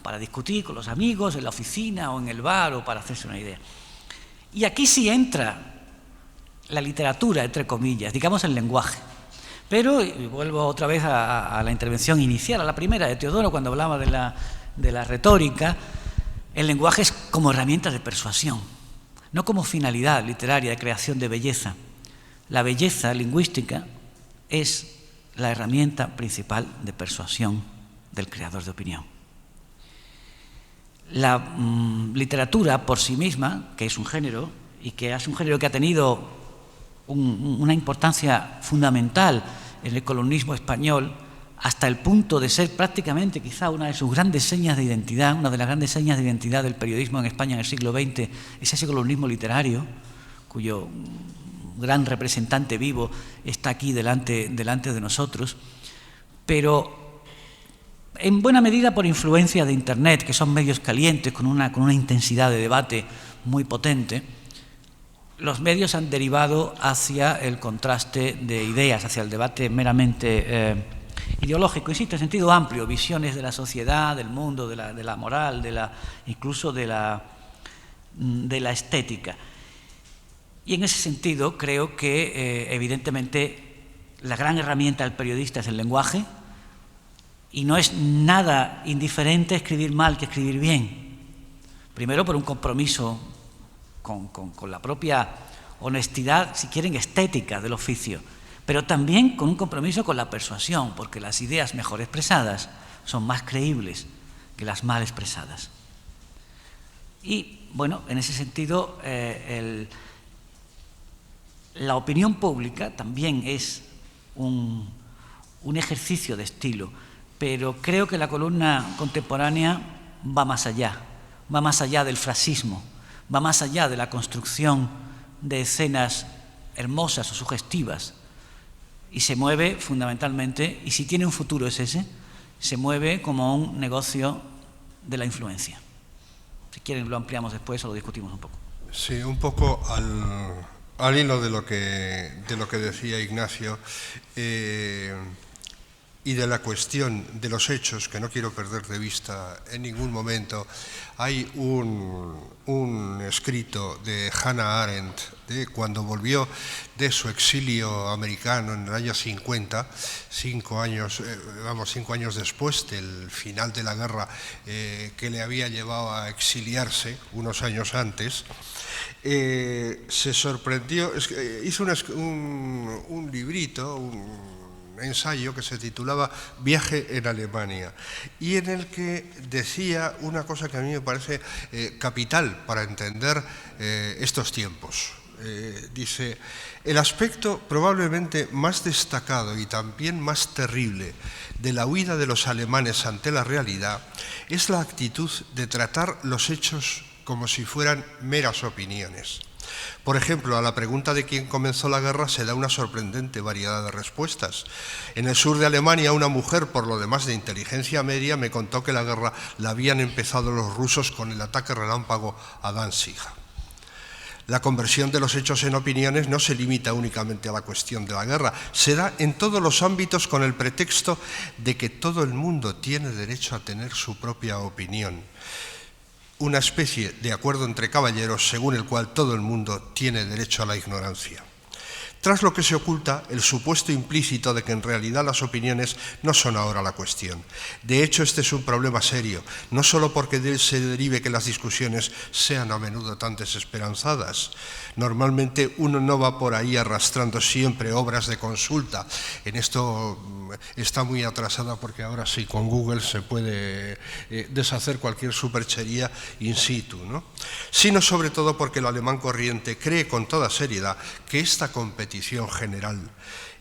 para discutir con los amigos en la oficina o en el bar o para hacerse una idea. Y aquí sí entra la literatura, entre comillas, digamos el lenguaje. Pero, y vuelvo otra vez a la intervención inicial, a la primera de Teodoro, cuando hablaba de la retórica, el lenguaje es como herramienta de persuasión, no como finalidad literaria de creación de belleza. La belleza lingüística es la herramienta principal de persuasión del creador de opinión. La literatura por sí misma, que es un género, y que es un género que ha tenido una importancia fundamental en el colonialismo español, hasta el punto de ser prácticamente quizá una de sus grandes señas de identidad, una de las grandes señas de identidad del periodismo en España en el siglo XX, es ese colonialismo literario, cuyo gran representante vivo está aquí delante de nosotros, pero en buena medida por influencia de Internet, que son medios calientes con una intensidad de debate muy potente. Los medios han derivado hacia el contraste de ideas, hacia el debate meramente ideológico, insisto, en sentido amplio, visiones de la sociedad, del mundo, de la moral, incluso de la estética. Y en ese sentido creo que evidentemente la gran herramienta del periodista es el lenguaje, y no es nada indiferente escribir mal que escribir bien. Primero por un compromiso con la propia honestidad, si quieren, estética del oficio, pero también con un compromiso con la persuasión, porque las ideas mejor expresadas son más creíbles que las mal expresadas. Y, bueno, en ese sentido, la opinión pública también es un ejercicio de estilo, pero creo que la columna contemporánea va más allá del frasismo, va más allá de la construcción de escenas hermosas o sugestivas, y se mueve fundamentalmente, y si tiene un futuro es ese, se mueve como un negocio de la influencia. Si quieren lo ampliamos después o lo discutimos un poco. Sí, un poco al hilo de lo que decía Ignacio, y de la cuestión de los hechos, que no quiero perder de vista en ningún momento. Hay un escrito de Hannah Arendt, de cuando volvió de su exilio americano en el año 50, 5 años después del final de la guerra que le había llevado a exiliarse unos años antes. Se sorprendió, hizo un librito, un ensayo que se titulaba Viaje en Alemania, y en el que decía una cosa que a mí me parece capital para entender estos tiempos. Dice: el aspecto probablemente más destacado y también más terrible de la huida de los alemanes ante la realidad es la actitud de tratar los hechos como si fueran meras opiniones. Por ejemplo, a la pregunta de quién comenzó la guerra se da una sorprendente variedad de respuestas. En el sur de Alemania, una mujer, por lo demás de inteligencia media, me contó que la guerra la habían empezado los rusos con el ataque relámpago a Danzig. La conversión de los hechos en opiniones no se limita únicamente a la cuestión de la guerra, se da en todos los ámbitos con el pretexto de que todo el mundo tiene derecho a tener su propia opinión. una especie de acuerdo entre caballeros según el cual todo el mundo tiene derecho a la ignorancia. Tras lo que se oculta, el supuesto implícito de que en realidad las opiniones no son ahora la cuestión. De hecho, este es un problema serio, no solo porque de él se derive que las discusiones sean a menudo tan desesperanzadas. Normalmente uno no va por ahí arrastrando siempre obras de consulta. En esto está muy atrasada porque ahora sí, con Google se puede deshacer cualquier superchería in situ, ¿no? Sino sobre todo porque el alemán corriente cree con toda seriedad que esta competición general,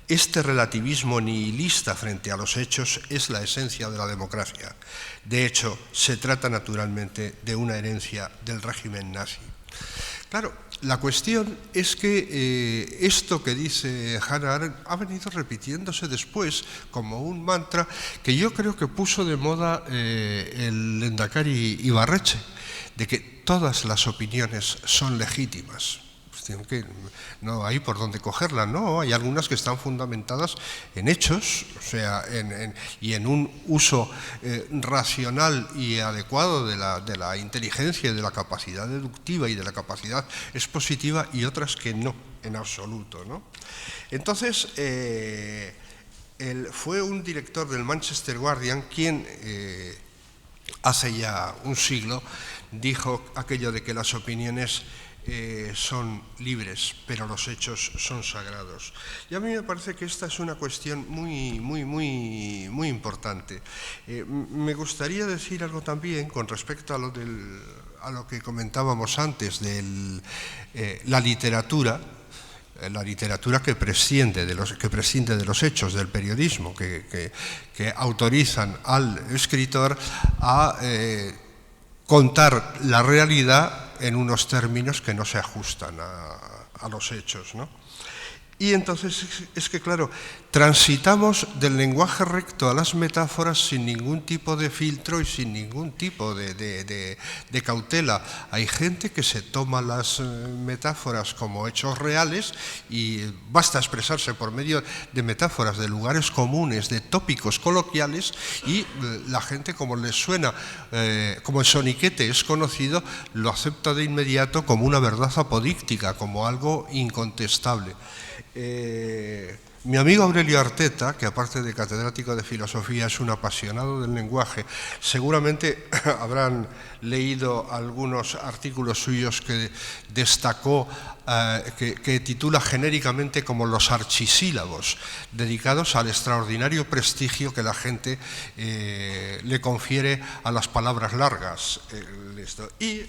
este relativismo nihilista frente a los hechos es la esencia de la democracia. De hecho, se trata naturalmente de una herencia del régimen nazi. Claro, la cuestión es que esto que dice Hannah Arendt ha venido repitiéndose después como un mantra que yo creo que puso de moda el Lehendakari Ibarretxe, de que todas las opiniones son legítimas. Que no hay por dónde cogerla, no, hay algunas que están fundamentadas en hechos, o sea, y en un uso racional y adecuado de la inteligencia y de la capacidad deductiva y de la capacidad expositiva, y otras que no, en absoluto, ¿no? Entonces, fue un director del Manchester Guardian quien hace ya un siglo dijo aquello de que las opiniones son libres, pero los hechos son sagrados. Y a mí me parece que esta es una cuestión muy importante. Me gustaría decir algo también con respecto a lo que comentábamos antes de la literatura que prescinde de los hechos, del periodismo, que autorizan al escritor a contar la realidad en unos términos que no se ajustan a los hechos, ¿no? Y entonces es que, claro, transitamos del lenguaje recto a las metáforas sin ningún tipo de filtro y sin ningún tipo de cautela. Hay gente que se toma las metáforas como hechos reales y basta expresarse por medio de metáforas, de lugares comunes, de tópicos coloquiales, y la gente, como les suena, como el soniquete es conocido, lo acepta de inmediato como una verdad apodíctica, como algo incontestable. Mi amigo Aurelio Arteta, que aparte de catedrático de filosofía es un apasionado del lenguaje, seguramente habrán leído algunos artículos suyos que destacó, que titula genéricamente como los archisílabos, dedicados al extraordinario prestigio que la gente le confiere a las palabras largas. Y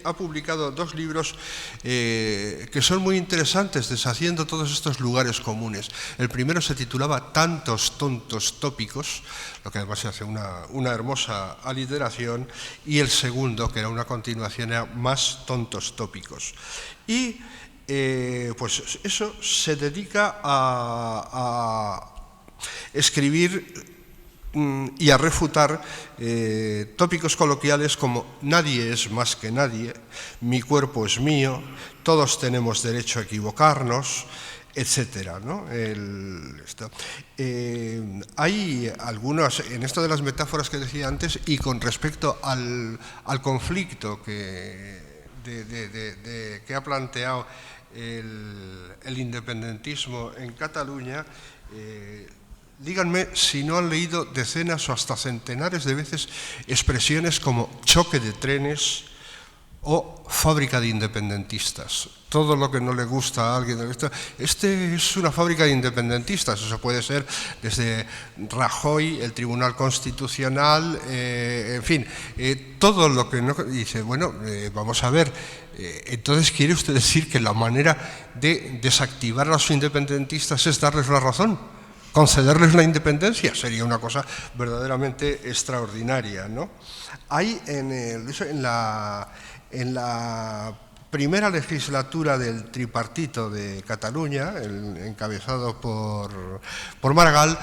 ha publicado 2 libros que son muy interesantes, deshaciendo todos estos lugares comunes. El primero se titulaba Tantos tontos tópicos, lo que además se hace una hermosa aliteración, y el segundo, que era una continuación, era Más tontos tópicos. Y pues eso se dedica a escribir y a refutar tópicos coloquiales como nadie es más que nadie, mi cuerpo es mío, todos tenemos derecho a equivocarnos, etcétera, ¿no? Hay algunas, en esto de las metáforas que decía antes, y con respecto al conflicto que ha planteado el independentismo en Cataluña, díganme si no han leído decenas o hasta centenares de veces expresiones como choque de trenes o fábrica de independentistas. Todo lo que no le gusta a alguien, este es una fábrica de independentistas. Eso puede ser desde Rajoy, el Tribunal Constitucional, en fin, todo lo que no dice. Bueno, vamos a ver, entonces quiere usted decir que la manera de desactivar a los independentistas es darles la razón, concederles la independencia. Sería una cosa verdaderamente extraordinaria, ¿no? Hay en la primera legislatura del tripartito de Cataluña, encabezado por Maragall,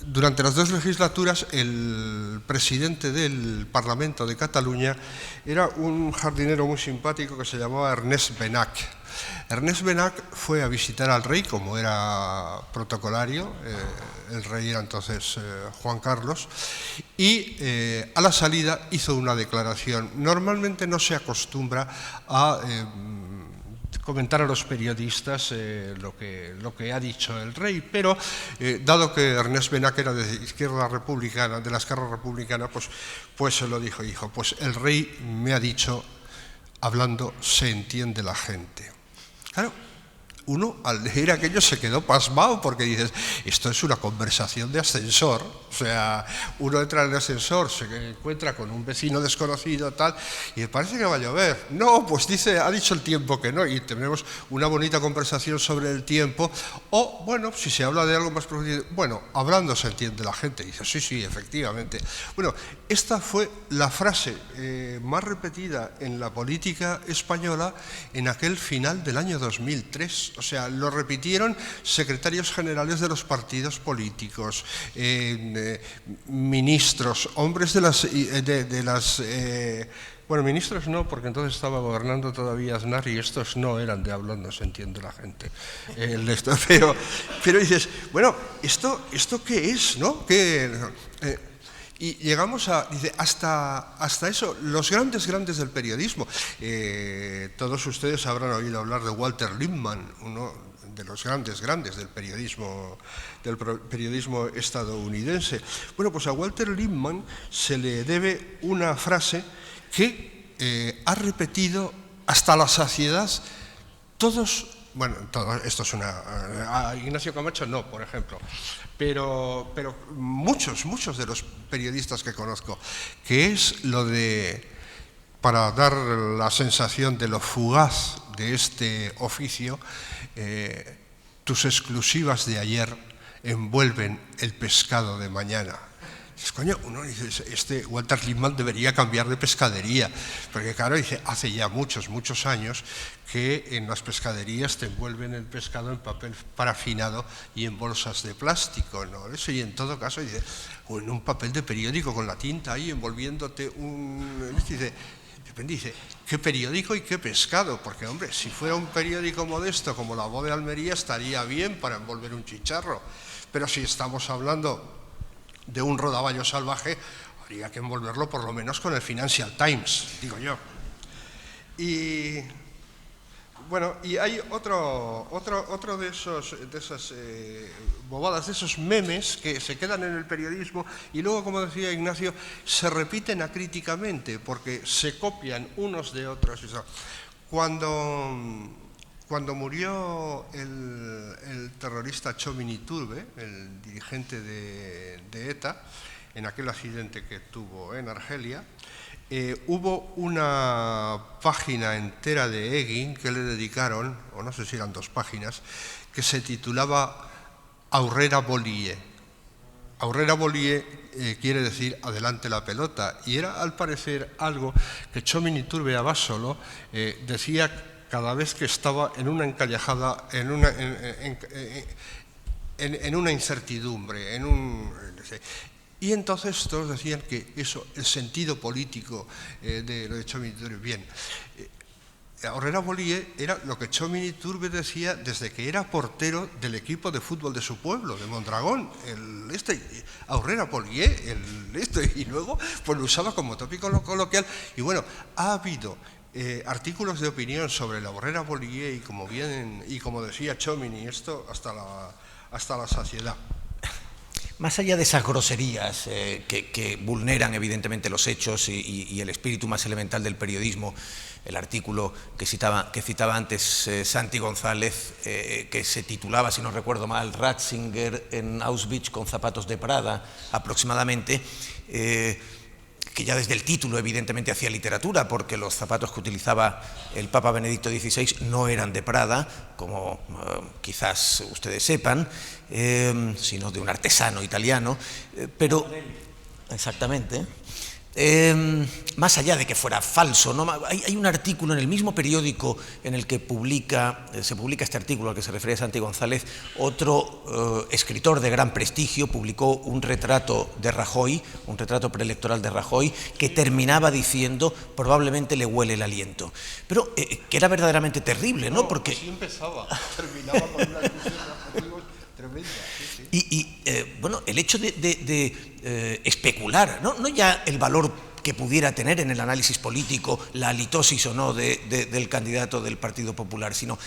durante las 2 legislaturas el presidente del Parlamento de Cataluña era un jardinero muy simpático que se llamaba Ernest Benach. Ernest Benach fue a visitar al rey, como era protocolario, el rey era entonces Juan Carlos, y a la salida hizo una declaración. Normalmente no se acostumbra a comentar a los periodistas lo que ha dicho el rey, pero dado que Ernest Benach era de izquierda republicana, de la Esquerra Republicana, pues se lo dijo, pues el rey me ha dicho, hablando se entiende la gente. Claro, uno al leer aquello se quedó pasmado porque dices, esto es una conversación de ascensor, o sea, uno entra en el ascensor, se encuentra con un vecino desconocido, tal, y parece que va a llover. No, pues ha dicho el tiempo que no, y tenemos una bonita conversación sobre el tiempo, o, bueno, si se habla de algo más profundo, bueno, hablando se entiende la gente, y dice, sí, efectivamente. Bueno, esta fue la frase más repetida en la política española en aquel final del año 2003, o sea, lo repitieron secretarios generales de los partidos políticos, ministros, hombres de las bueno, ministros no, porque entonces estaba gobernando todavía Aznar y estos no eran de hablando, se entiende la gente. Pero dices, bueno, ¿esto qué es, no? Y llegamos dice, hasta eso, los grandes del periodismo. Todos ustedes habrán oído hablar de Walter Lippmann, uno de los grandes del periodismo estadounidense. Bueno, pues a Walter Lippmann se le debe una frase que ha repetido hasta la saciedad todos. Bueno, esto es a Ignacio Camacho no, por ejemplo, pero muchos de los periodistas que conozco, que es lo de, para dar la sensación de lo fugaz de este oficio, tus exclusivas de ayer envuelven el pescado de mañana. Coño, uno dice, este Walter Lippmann debería cambiar de pescadería, porque claro, dice, hace ya muchos años que en las pescaderías te envuelven el pescado en papel parafinado y en bolsas de plástico, ¿no? Eso, y en todo caso, dice, o en un papel de periódico con la tinta ahí envolviéndote dice, ¿qué periódico y qué pescado? Porque, hombre, si fuera un periódico modesto como La Voz de Almería estaría bien para envolver un chicharro, pero si estamos hablando de un rodaballo salvaje, habría que envolverlo por lo menos con el Financial Times, digo yo. Y bueno, y hay otro de esas bobadas, de esos memes que se quedan en el periodismo y luego, como decía Ignacio, se repiten acríticamente porque se copian unos de otros. Cuando murió el terrorista Txomin Iturbe, el dirigente de ETA, en aquel accidente que tuvo en Argelia, hubo una página entera de Egin que le dedicaron, o no sé si eran 2 páginas, que se titulaba Aurrera Bolie. Aurrera Bolie quiere decir adelante la pelota, y era al parecer algo que Txomin Iturbe Abasolo decía cada vez que estaba en una encallejada, en una incertidumbre, y entonces todos decían que eso, el sentido político de lo de Txomin Iturbe, bien. Aurrera Bolie era lo que Txomin Iturbe decía desde que era portero del equipo de fútbol de su pueblo, de Mondragón. Aurrera Bolie, y luego pues lo usaba como tópico coloquial. Y bueno, ha habido artículos de opinión sobre la Aurrera Bolie y como decía Txomin, y esto hasta la saciedad. Más allá de esas groserías que vulneran evidentemente los hechos y el espíritu más elemental del periodismo, el artículo que citaba antes Santi González, que se titulaba, si no recuerdo mal, Ratzinger en Auschwitz con zapatos de Prada, aproximadamente, que ya desde el título evidentemente hacía literatura, porque los zapatos que utilizaba el Papa Benedicto XVI no eran de Prada, como quizás ustedes sepan, sino de un artesano italiano, pero exactamente, Más allá de que fuera falso, ¿no? Hay un artículo en el mismo periódico en el que se publica este artículo al que se refiere Santi González. Otro escritor de gran prestigio publicó un retrato de Rajoy, un retrato preelectoral de Rajoy, que terminaba diciendo: probablemente le huele el aliento. Pero que era verdaderamente terrible, ¿no? Porque así empezaba, terminaba con una discusión tremenda. Sí. Bueno, el hecho de especular, no ya el valor que pudiera tener en el análisis político la halitosis o no del candidato del Partido Popular, sino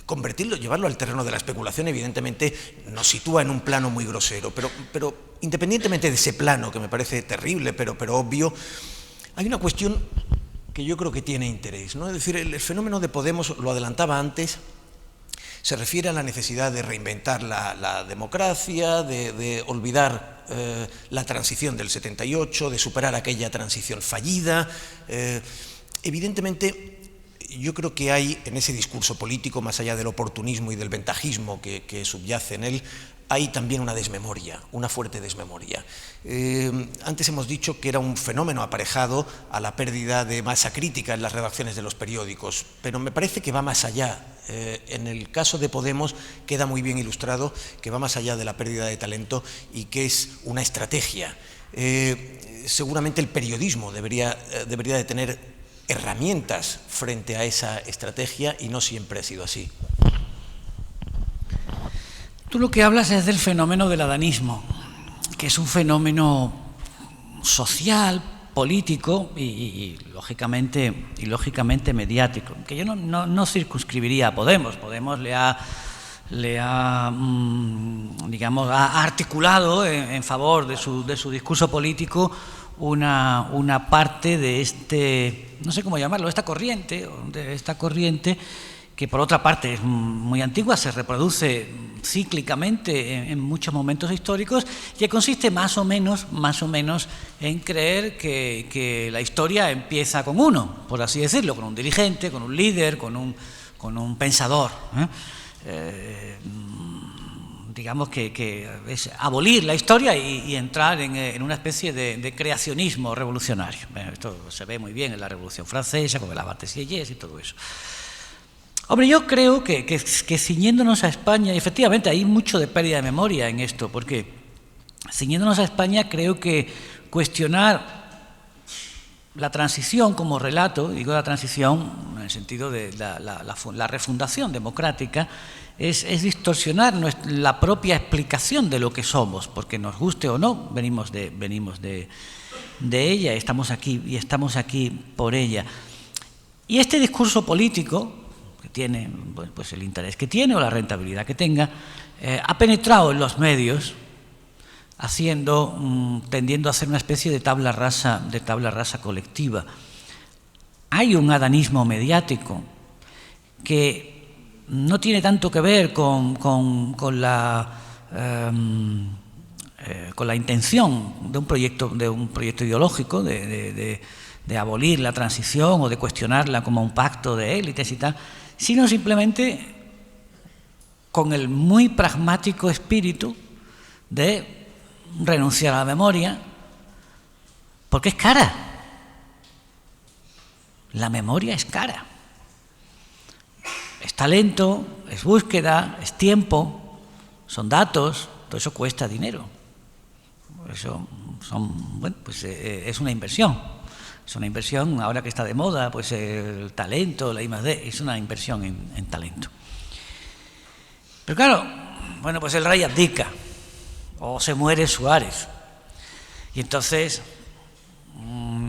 convertirlo, llevarlo al terreno de la especulación, evidentemente nos sitúa en un plano muy grosero, pero independientemente de ese plano, que me parece terrible, pero obvio, hay una cuestión que yo creo que tiene interés, ¿no? Es decir, el fenómeno de Podemos, lo adelantaba antes, se refiere a la necesidad de reinventar la democracia, de olvidar la transición del 78, de superar aquella transición fallida. Evidentemente, yo creo que hay en ese discurso político, más allá del oportunismo y del ventajismo que subyace en él, hay también una desmemoria, una fuerte desmemoria. Antes hemos dicho que era un fenómeno aparejado a la pérdida de masa crítica en las redacciones de los periódicos, pero me parece que va más allá. En el caso de Podemos queda muy bien ilustrado que va más allá de la pérdida de talento y que es una estrategia. Seguramente el periodismo debería de tener herramientas frente a esa estrategia y no siempre ha sido así. Tú lo que hablas es del fenómeno del adanismo, que es un fenómeno social, político y lógicamente mediático, que yo no circunscribiría a Podemos. Podemos le ha articulado en favor de su discurso político una parte de este, no sé cómo llamarlo, esta corriente que por otra parte es muy antigua, se reproduce cíclicamente en muchos momentos históricos, que consiste más o menos en creer que la historia empieza con uno, por así decirlo, con un dirigente, con un líder, con un pensador. Digamos que es abolir la historia y entrar en una especie de creacionismo revolucionario. Esto se ve muy bien en la Revolución Francesa, con el Abate Sieyès y todo eso. Hombre, yo creo que ciñéndonos a España, y efectivamente hay mucho de pérdida de memoria en esto, porque ciñéndonos a España creo que cuestionar la transición como relato, digo la transición en el sentido de la refundación democrática, es distorsionar la propia explicación de lo que somos, porque nos guste o no, venimos de ella, estamos aquí por ella. Y este discurso político, que tiene pues el interés que tiene o la rentabilidad que tenga, ha penetrado en los medios, tendiendo a hacer una especie de tabla rasa colectiva. Hay un adanismo mediático que no tiene tanto que ver con la intención de un proyecto ideológico de abolir la transición o de cuestionarla como un pacto de élites y tal, sino simplemente con el muy pragmático espíritu de renunciar a la memoria, porque es cara. La memoria es cara. Es talento, es búsqueda, es tiempo, son datos, todo eso cuesta dinero. Eso es una inversión. Es una inversión, ahora que está de moda, pues el talento, la I+D, es una inversión en talento. Pero claro, pues el rey abdica, o se muere Suárez. Y entonces,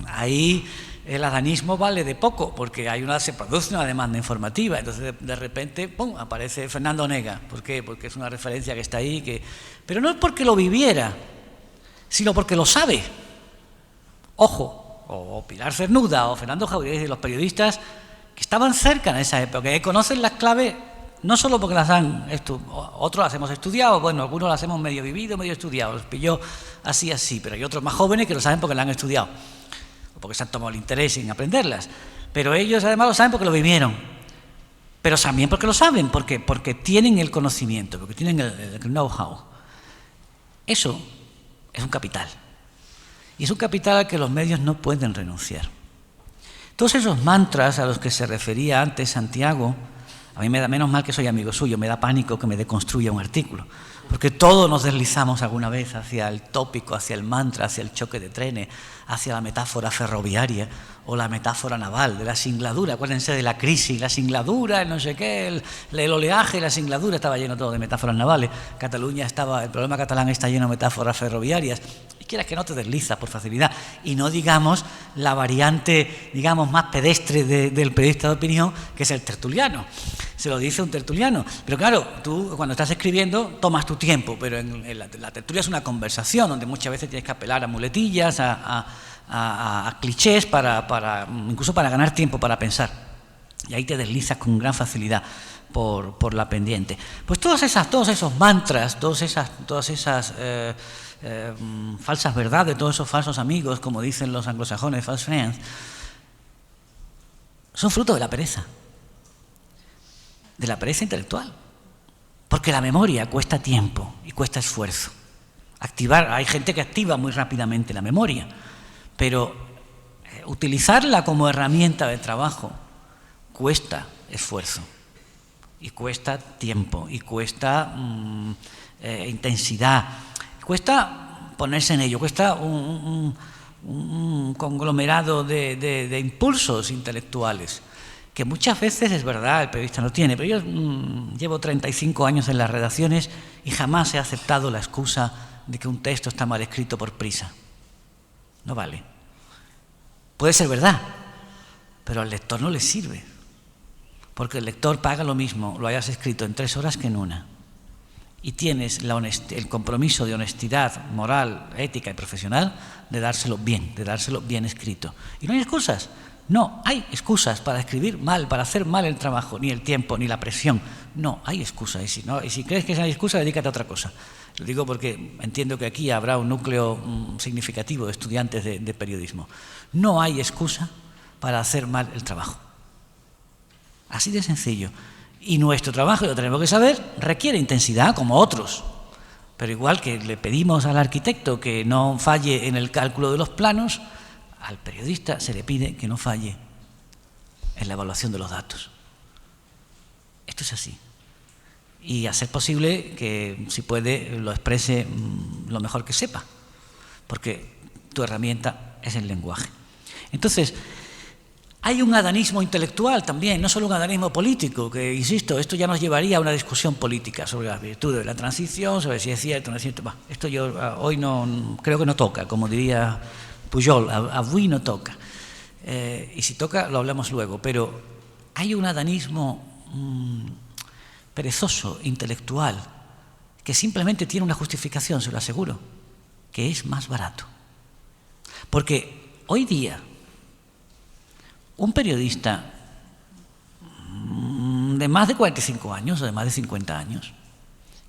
ahí el adanismo vale de poco, porque se produce una demanda informativa. Entonces, de repente, ¡pum!, aparece Fernando Onega. ¿Por qué? Porque es una referencia que está ahí, pero no es porque lo viviera, sino porque lo sabe. Ojo. O Pilar Cernuda o Fernando Jauregui, los periodistas que estaban cerca en esa época, que conocen las claves, no solo porque otros las hemos estudiado, algunos las hemos medio vivido, medio estudiado, los pilló así, pero hay otros más jóvenes que lo saben porque las han estudiado, o porque se han tomado el interés en aprenderlas, pero ellos además lo saben porque lo vivieron, pero también porque lo saben, porque tienen el conocimiento, porque tienen el know-how. Eso es un capital. Y es un capital al que los medios no pueden renunciar. Todos esos mantras a los que se refería antes Santiago, a mí me da, menos mal que soy amigo suyo, me da pánico que me deconstruya un artículo, porque todos nos deslizamos alguna vez hacia el tópico, hacia el mantra, hacia el choque de trenes, hacia la metáfora ferroviaria o la metáfora naval, de la singladura. Acuérdense de la crisis, la singladura, el no sé qué, el oleaje, la singladura, estaba lleno todo de metáforas navales. Cataluña estaba, el problema catalán está lleno de metáforas ferroviarias. Y quieras que no, te deslizas por facilidad. Y no digamos la variante, digamos, más pedestre del periodista de opinión, que es el tertuliano. Se lo dice un tertuliano. Pero claro, tú cuando estás escribiendo tomas tu tiempo, pero en la tertulia es una conversación donde muchas veces tienes que apelar a muletillas, a clichés, incluso para ganar tiempo para pensar. Y ahí te deslizas con gran facilidad por la pendiente. Pues todos esos mantras, todas esas falsas verdades, todos esos falsos amigos, como dicen los anglosajones, false friends, son fruto de la pereza intelectual, porque la memoria cuesta tiempo y cuesta esfuerzo. Hay gente que activa muy rápidamente la memoria, pero utilizarla como herramienta de trabajo cuesta esfuerzo y cuesta tiempo y cuesta intensidad, cuesta ponerse en ello, cuesta un conglomerado de impulsos intelectuales que muchas veces, es verdad, el periodista no tiene, pero yo llevo 35 años en las redacciones y jamás he aceptado la excusa de que un texto está mal escrito por prisa. No vale. Puede ser verdad, pero al lector no le sirve, porque el lector paga lo mismo, lo hayas escrito en 3 horas que en 1. Y tienes el compromiso de honestidad moral, ética y profesional de dárselo bien escrito. Y no hay excusas. No hay excusas para escribir mal, para hacer mal el trabajo, ni el tiempo, ni la presión. No hay excusas. Y si crees que hay excusa, dedícate a otra cosa. Lo digo porque entiendo que aquí habrá un núcleo significativo de estudiantes de periodismo. No hay excusa para hacer mal el trabajo. Así de sencillo. Y nuestro trabajo, lo tenemos que saber, requiere intensidad como otros. Pero igual que le pedimos al arquitecto que no falle en el cálculo de los planos, al periodista se le pide que no falle en la evaluación de los datos. Esto es así. Y a ser posible que, si puede, lo exprese lo mejor que sepa, porque tu herramienta es el lenguaje. Entonces, hay un adanismo intelectual también, no solo un adanismo político, que, insisto, esto ya nos llevaría a una discusión política sobre las virtudes de la transición, sobre si es cierto o no es cierto. Esto yo hoy no creo que no toca, como diría Pujol, avui no toca. Y si toca, lo hablamos luego, pero hay un adanismo perezoso, intelectual, que simplemente tiene una justificación, se lo aseguro, que es más barato. Porque hoy día un periodista de más de 45 años o de más de 50 años,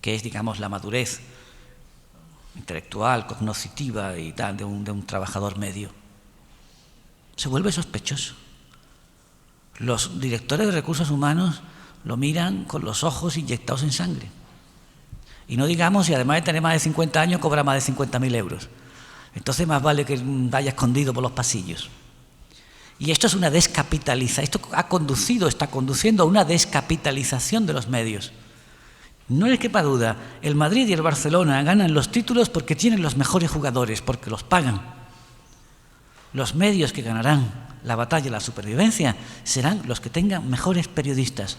que es, digamos, la madurez intelectual, cognoscitiva y tal de un trabajador medio, se vuelve sospechoso. Los directores de recursos humanos lo miran con los ojos inyectados en sangre. Y no digamos si además de tener más de 50 años cobra más de 50.000 euros. Entonces más vale que vaya escondido por los pasillos. Y esto es una descapitalización, esto está conduciendo a una descapitalización de los medios. No les quepa duda, el Madrid y el Barcelona ganan los títulos porque tienen los mejores jugadores, porque los pagan. Los medios que ganarán la batalla de la supervivencia serán los que tengan mejores periodistas,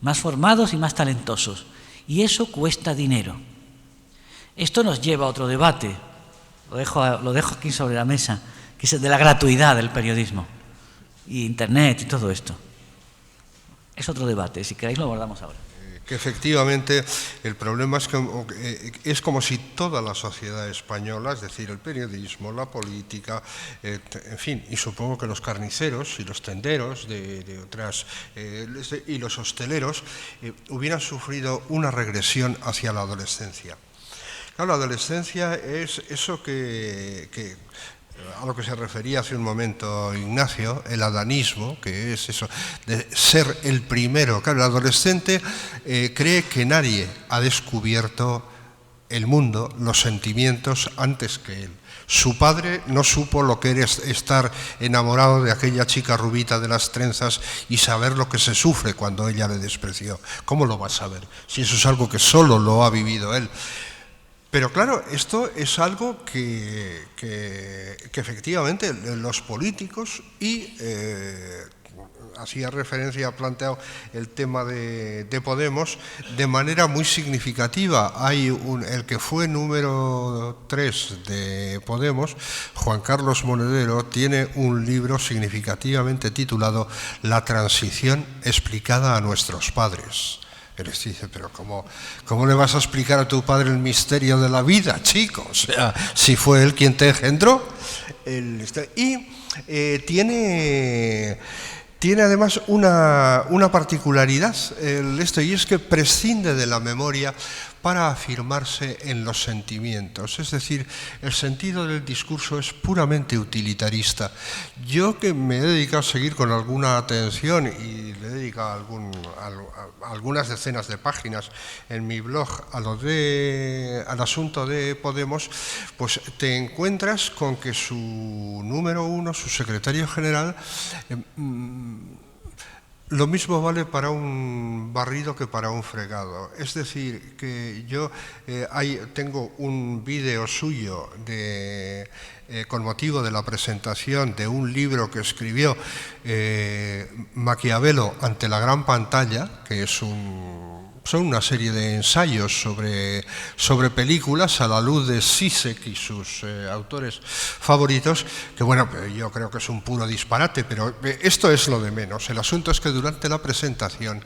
más formados y más talentosos. Y eso cuesta dinero. Esto nos lleva a otro debate, lo dejo aquí sobre la mesa, que es el de la gratuidad del periodismo, y Internet y todo esto. Es otro debate, si queréis lo abordamos ahora. Que efectivamente el problema es como si toda la sociedad española, es decir, el periodismo, la política, en fin, y supongo que los carniceros y los tenderos y los hosteleros hubieran sufrido una regresión hacia la adolescencia. Claro, la adolescencia es eso a lo que se refería hace un momento Ignacio, el adanismo, que es eso, de ser el primero. Claro, el adolescente cree que nadie ha descubierto el mundo, los sentimientos antes que él. Su padre no supo lo que era estar enamorado de aquella chica rubita de las trenzas y saber lo que se sufre cuando ella le despreció. ¿Cómo lo va a saber? Si eso es algo que solo lo ha vivido él. Pero claro, esto es algo que efectivamente los políticos y... hacía referencia, ha planteado el tema de Podemos de manera muy significativa. Hay el que fue número 3 de Podemos, Juan Carlos Monedero, tiene un libro significativamente titulado La transición explicada a nuestros padres. Él les dice, pero ¿cómo le vas a explicar a tu padre el misterio de la vida, chico? O sea, si fue él quien te engendró. Tiene además una particularidad, y es que prescinde de la memoria para afirmarse en los sentimientos. Es decir, el sentido del discurso es puramente utilitarista. Yo, que me he dedicado a seguir con alguna atención y le he dedicado algunas decenas de páginas en mi blog al asunto de Podemos, pues te encuentras con que su número 1, su secretario general, lo mismo vale para un barrido que para un fregado. Es decir, que yo tengo un vídeo suyo con motivo de la presentación de un libro que escribió Maquiavelo ante la gran pantalla, que son una serie de ensayos sobre películas a la luz de Zizek y sus autores favoritos, que bueno, yo creo que es un puro disparate, pero esto es lo de menos. El asunto es que durante la presentación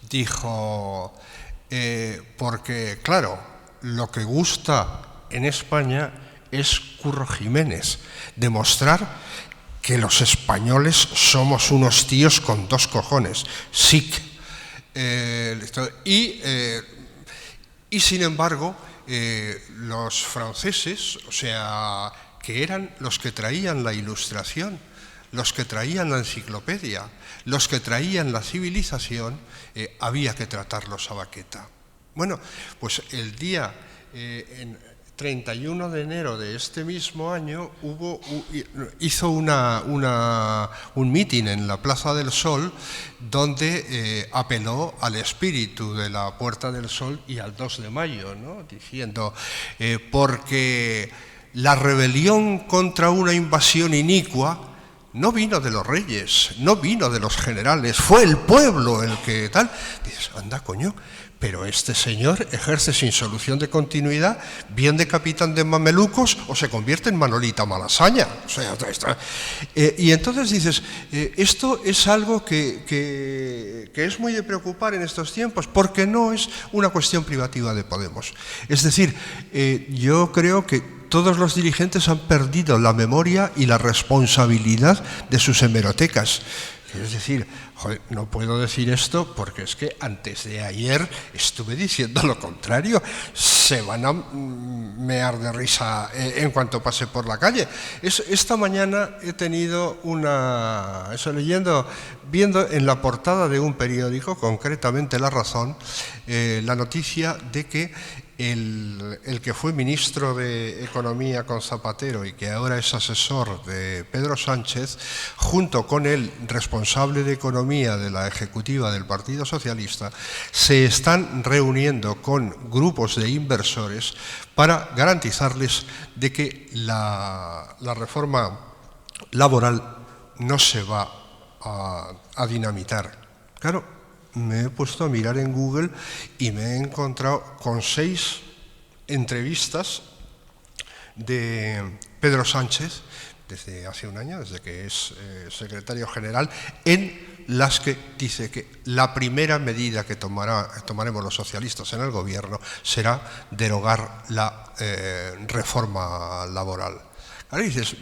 dijo, porque claro, lo que gusta en España es Curro Jiménez, demostrar que los españoles somos unos tíos con 2 cojones, sic. Y sin embargo, los franceses, o sea, que eran los que traían la Ilustración, los que traían la enciclopedia, los que traían la civilización, había que tratarlos a baqueta. Bueno, pues el día 31 de enero de este mismo año hizo un mitin en la Plaza del Sol donde apeló al espíritu de la Puerta del Sol y al 2 de mayo, ¿no? Diciendo, porque la rebelión contra una invasión inicua no vino de los reyes, no vino de los generales, fue el pueblo el que tal. Dices, anda, coño, pero este señor ejerce sin solución de continuidad, bien de capitán de mamelucos o se convierte en Manolita Malasaña. O sea, y entonces dices, esto es algo que es muy de preocupar en estos tiempos, porque no es una cuestión privativa de Podemos. Es decir, yo creo que todos los dirigentes han perdido la memoria y la responsabilidad de sus hemerotecas. Es decir, joder, no puedo decir esto porque es que antes de ayer estuve diciendo lo contrario. Se van a mear de risa en cuanto pase por la calle. Esta mañana he tenido viendo en la portada de un periódico, concretamente La Razón, la noticia de que el que fue ministro de Economía con Zapatero y que ahora es asesor de Pedro Sánchez, junto con el responsable de Economía de la Ejecutiva del Partido Socialista, se están reuniendo con grupos de inversores para garantizarles de que la reforma laboral no se va a dinamitar. Claro, me he puesto a mirar en Google y me he encontrado con 6 entrevistas de Pedro Sánchez desde hace un año, desde que es secretario general, en las que dice que la primera medida que tomaremos los socialistas en el gobierno será derogar la reforma laboral. Ahora dices,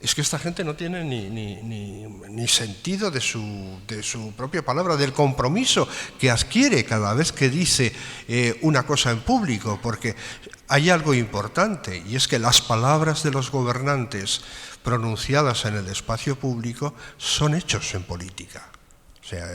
es que esta gente no tiene ni sentido de su propia palabra, del compromiso que adquiere cada vez que dice una cosa en público, porque hay algo importante, y es que las palabras de los gobernantes pronunciadas en el espacio público son hechos en política. O sea,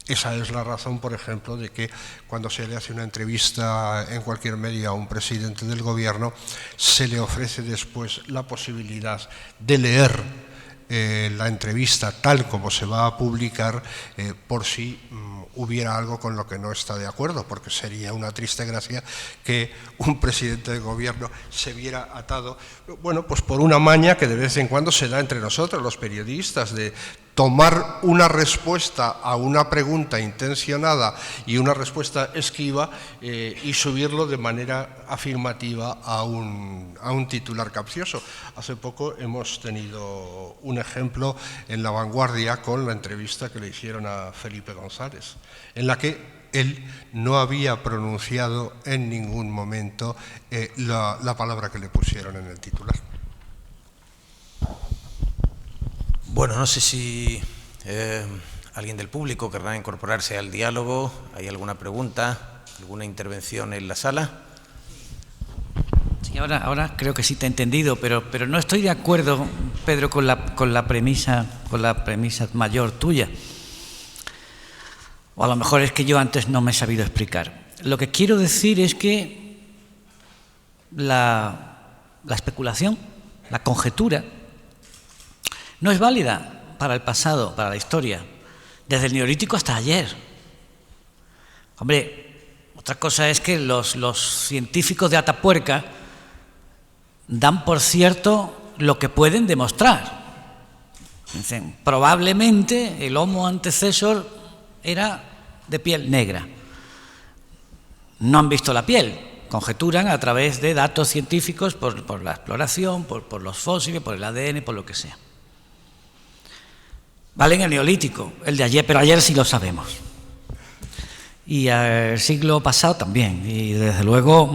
Esa es la razón, por ejemplo, de que cuando se le hace una entrevista en cualquier medio a un presidente del gobierno, se le ofrece después la posibilidad de leer la entrevista tal como se va a publicar, por si hubiera algo con lo que no está de acuerdo, porque sería una triste gracia que un presidente de gobierno se viera atado, bueno, pues por una maña que de vez en cuando se da entre nosotros, los periodistas, de tomar una respuesta a una pregunta intencionada y una respuesta esquiva y subirlo de manera afirmativa a un titular capcioso. Hace poco hemos tenido un ejemplo en La Vanguardia con la entrevista que le hicieron a Felipe González, en la que él no había pronunciado en ningún momento la palabra que le pusieron en el titular. Bueno, no sé si alguien del público querrá incorporarse al diálogo. ¿Hay alguna pregunta, alguna intervención en la sala? Sí, ahora creo que sí te he entendido, pero no estoy de acuerdo, Pedro, con la premisa mayor tuya. O a lo mejor es que yo antes no me he sabido explicar. Lo que quiero decir es que la especulación, la conjetura, no es válida para el pasado, para la historia, desde el Neolítico hasta ayer. Hombre, otra cosa es que los científicos de Atapuerca dan por cierto lo que pueden demostrar. Dicen, probablemente el Homo antecesor era de piel negra. No han visto la piel, conjeturan a través de datos científicos por la exploración, por los fósiles, por el ADN, por lo que sea. Vale, en el Neolítico, el de ayer, pero ayer sí lo sabemos. Y el siglo pasado también, y desde luego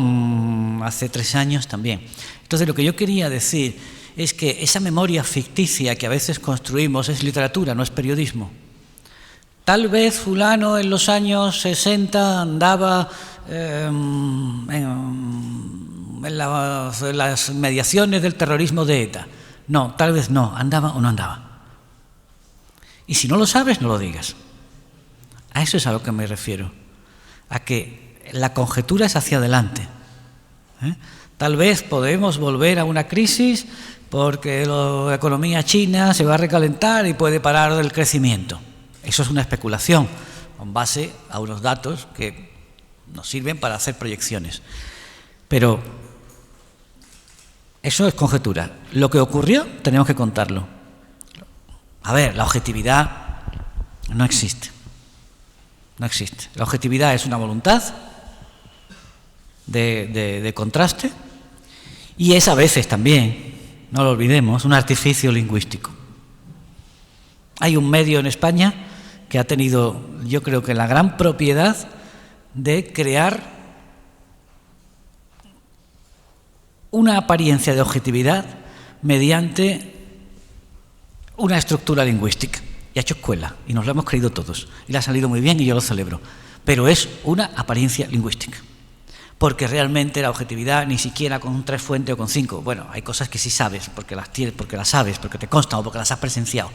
hace 3 años también. Entonces lo que yo quería decir es que esa memoria ficticia que a veces construimos es literatura, no es periodismo. Tal vez fulano en los años 60 andaba en las mediaciones del terrorismo de ETA. No, tal vez no, andaba o no andaba. Y si no lo sabes, no lo digas. A eso es a lo que me refiero, a que la conjetura es hacia adelante. Tal vez podemos volver a una crisis porque la economía china se va a recalentar y puede parar el crecimiento. Eso es una especulación con base a unos datos que nos sirven para hacer proyecciones. Pero eso es conjetura. Lo que ocurrió tenemos que contarlo. A ver, la objetividad no existe. No existe. La objetividad es una voluntad de contraste y es a veces también, no lo olvidemos, un artificio lingüístico. Hay un medio en España que ha tenido, yo creo que la gran propiedad de crear una apariencia de objetividad mediante una estructura lingüística. Y ha hecho escuela, y nos lo hemos creído todos. Y le ha salido muy bien y yo lo celebro. Pero es una apariencia lingüística. Porque realmente la objetividad, ni siquiera con 3 fuentes o con 5, bueno, hay cosas que sí sabes, porque las tienes, porque las sabes, porque te constan o porque las has presenciado.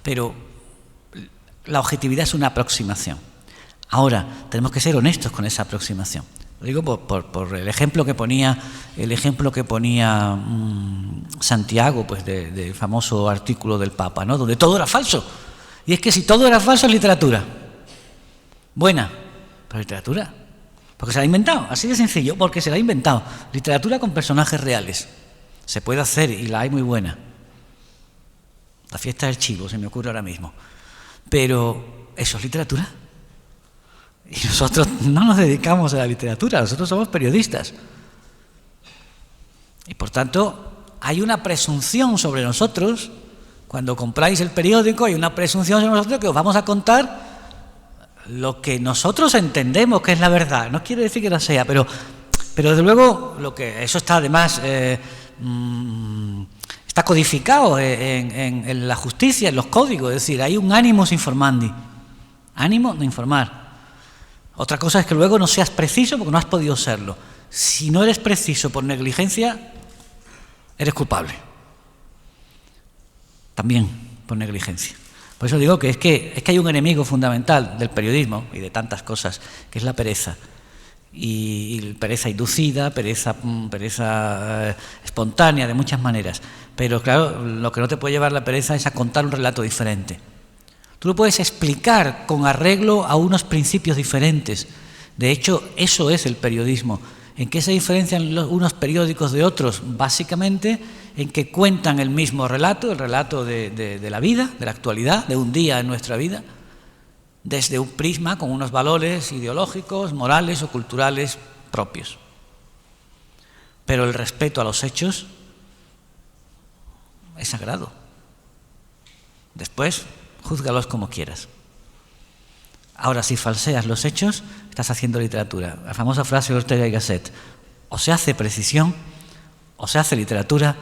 Pero la objetividad es una aproximación. Ahora, tenemos que ser honestos con esa aproximación. Lo digo por el ejemplo que ponía Santiago, pues del famoso artículo del Papa, ¿no? Donde todo era falso. Y es que si todo era falso es literatura. Buena, pero literatura. Porque se la ha inventado, así de sencillo, porque se la ha inventado. Literatura con personajes reales. Se puede hacer y la hay muy buena. La fiesta del chivo, se me ocurre ahora mismo. Pero, ¿eso es literatura? Y nosotros no nos dedicamos a la literatura, nosotros somos periodistas. Y por tanto, hay una presunción sobre nosotros, cuando compráis el periódico, hay una presunción sobre nosotros que os vamos a contar lo que nosotros entendemos que es la verdad. No quiere decir que no sea, pero desde luego eso está además está codificado en la justicia, en los códigos, es decir, hay un animus informandi, ánimo de informar. Otra cosa es que luego no seas preciso porque no has podido serlo. Si no eres preciso por negligencia, eres culpable. También por negligencia. Por eso digo que es que hay un enemigo fundamental del periodismo y de tantas cosas, que es la pereza. Y pereza inducida, pereza espontánea, de muchas maneras. Pero claro, lo que no te puede llevar la pereza es a contar un relato diferente. Tú lo puedes explicar con arreglo a unos principios diferentes. De hecho, eso es el periodismo. ¿En qué se diferencian unos periódicos de otros? Básicamente en que cuentan el mismo relato, el relato de la vida, de la actualidad, de un día en nuestra vida, desde un prisma con unos valores ideológicos, morales o culturales propios. Pero el respeto a los hechos es sagrado. Después, júzgalos como quieras. Ahora, si falseas los hechos, estás haciendo literatura. La famosa frase de Ortega y Gasset: o se hace precisión, o se hace literatura,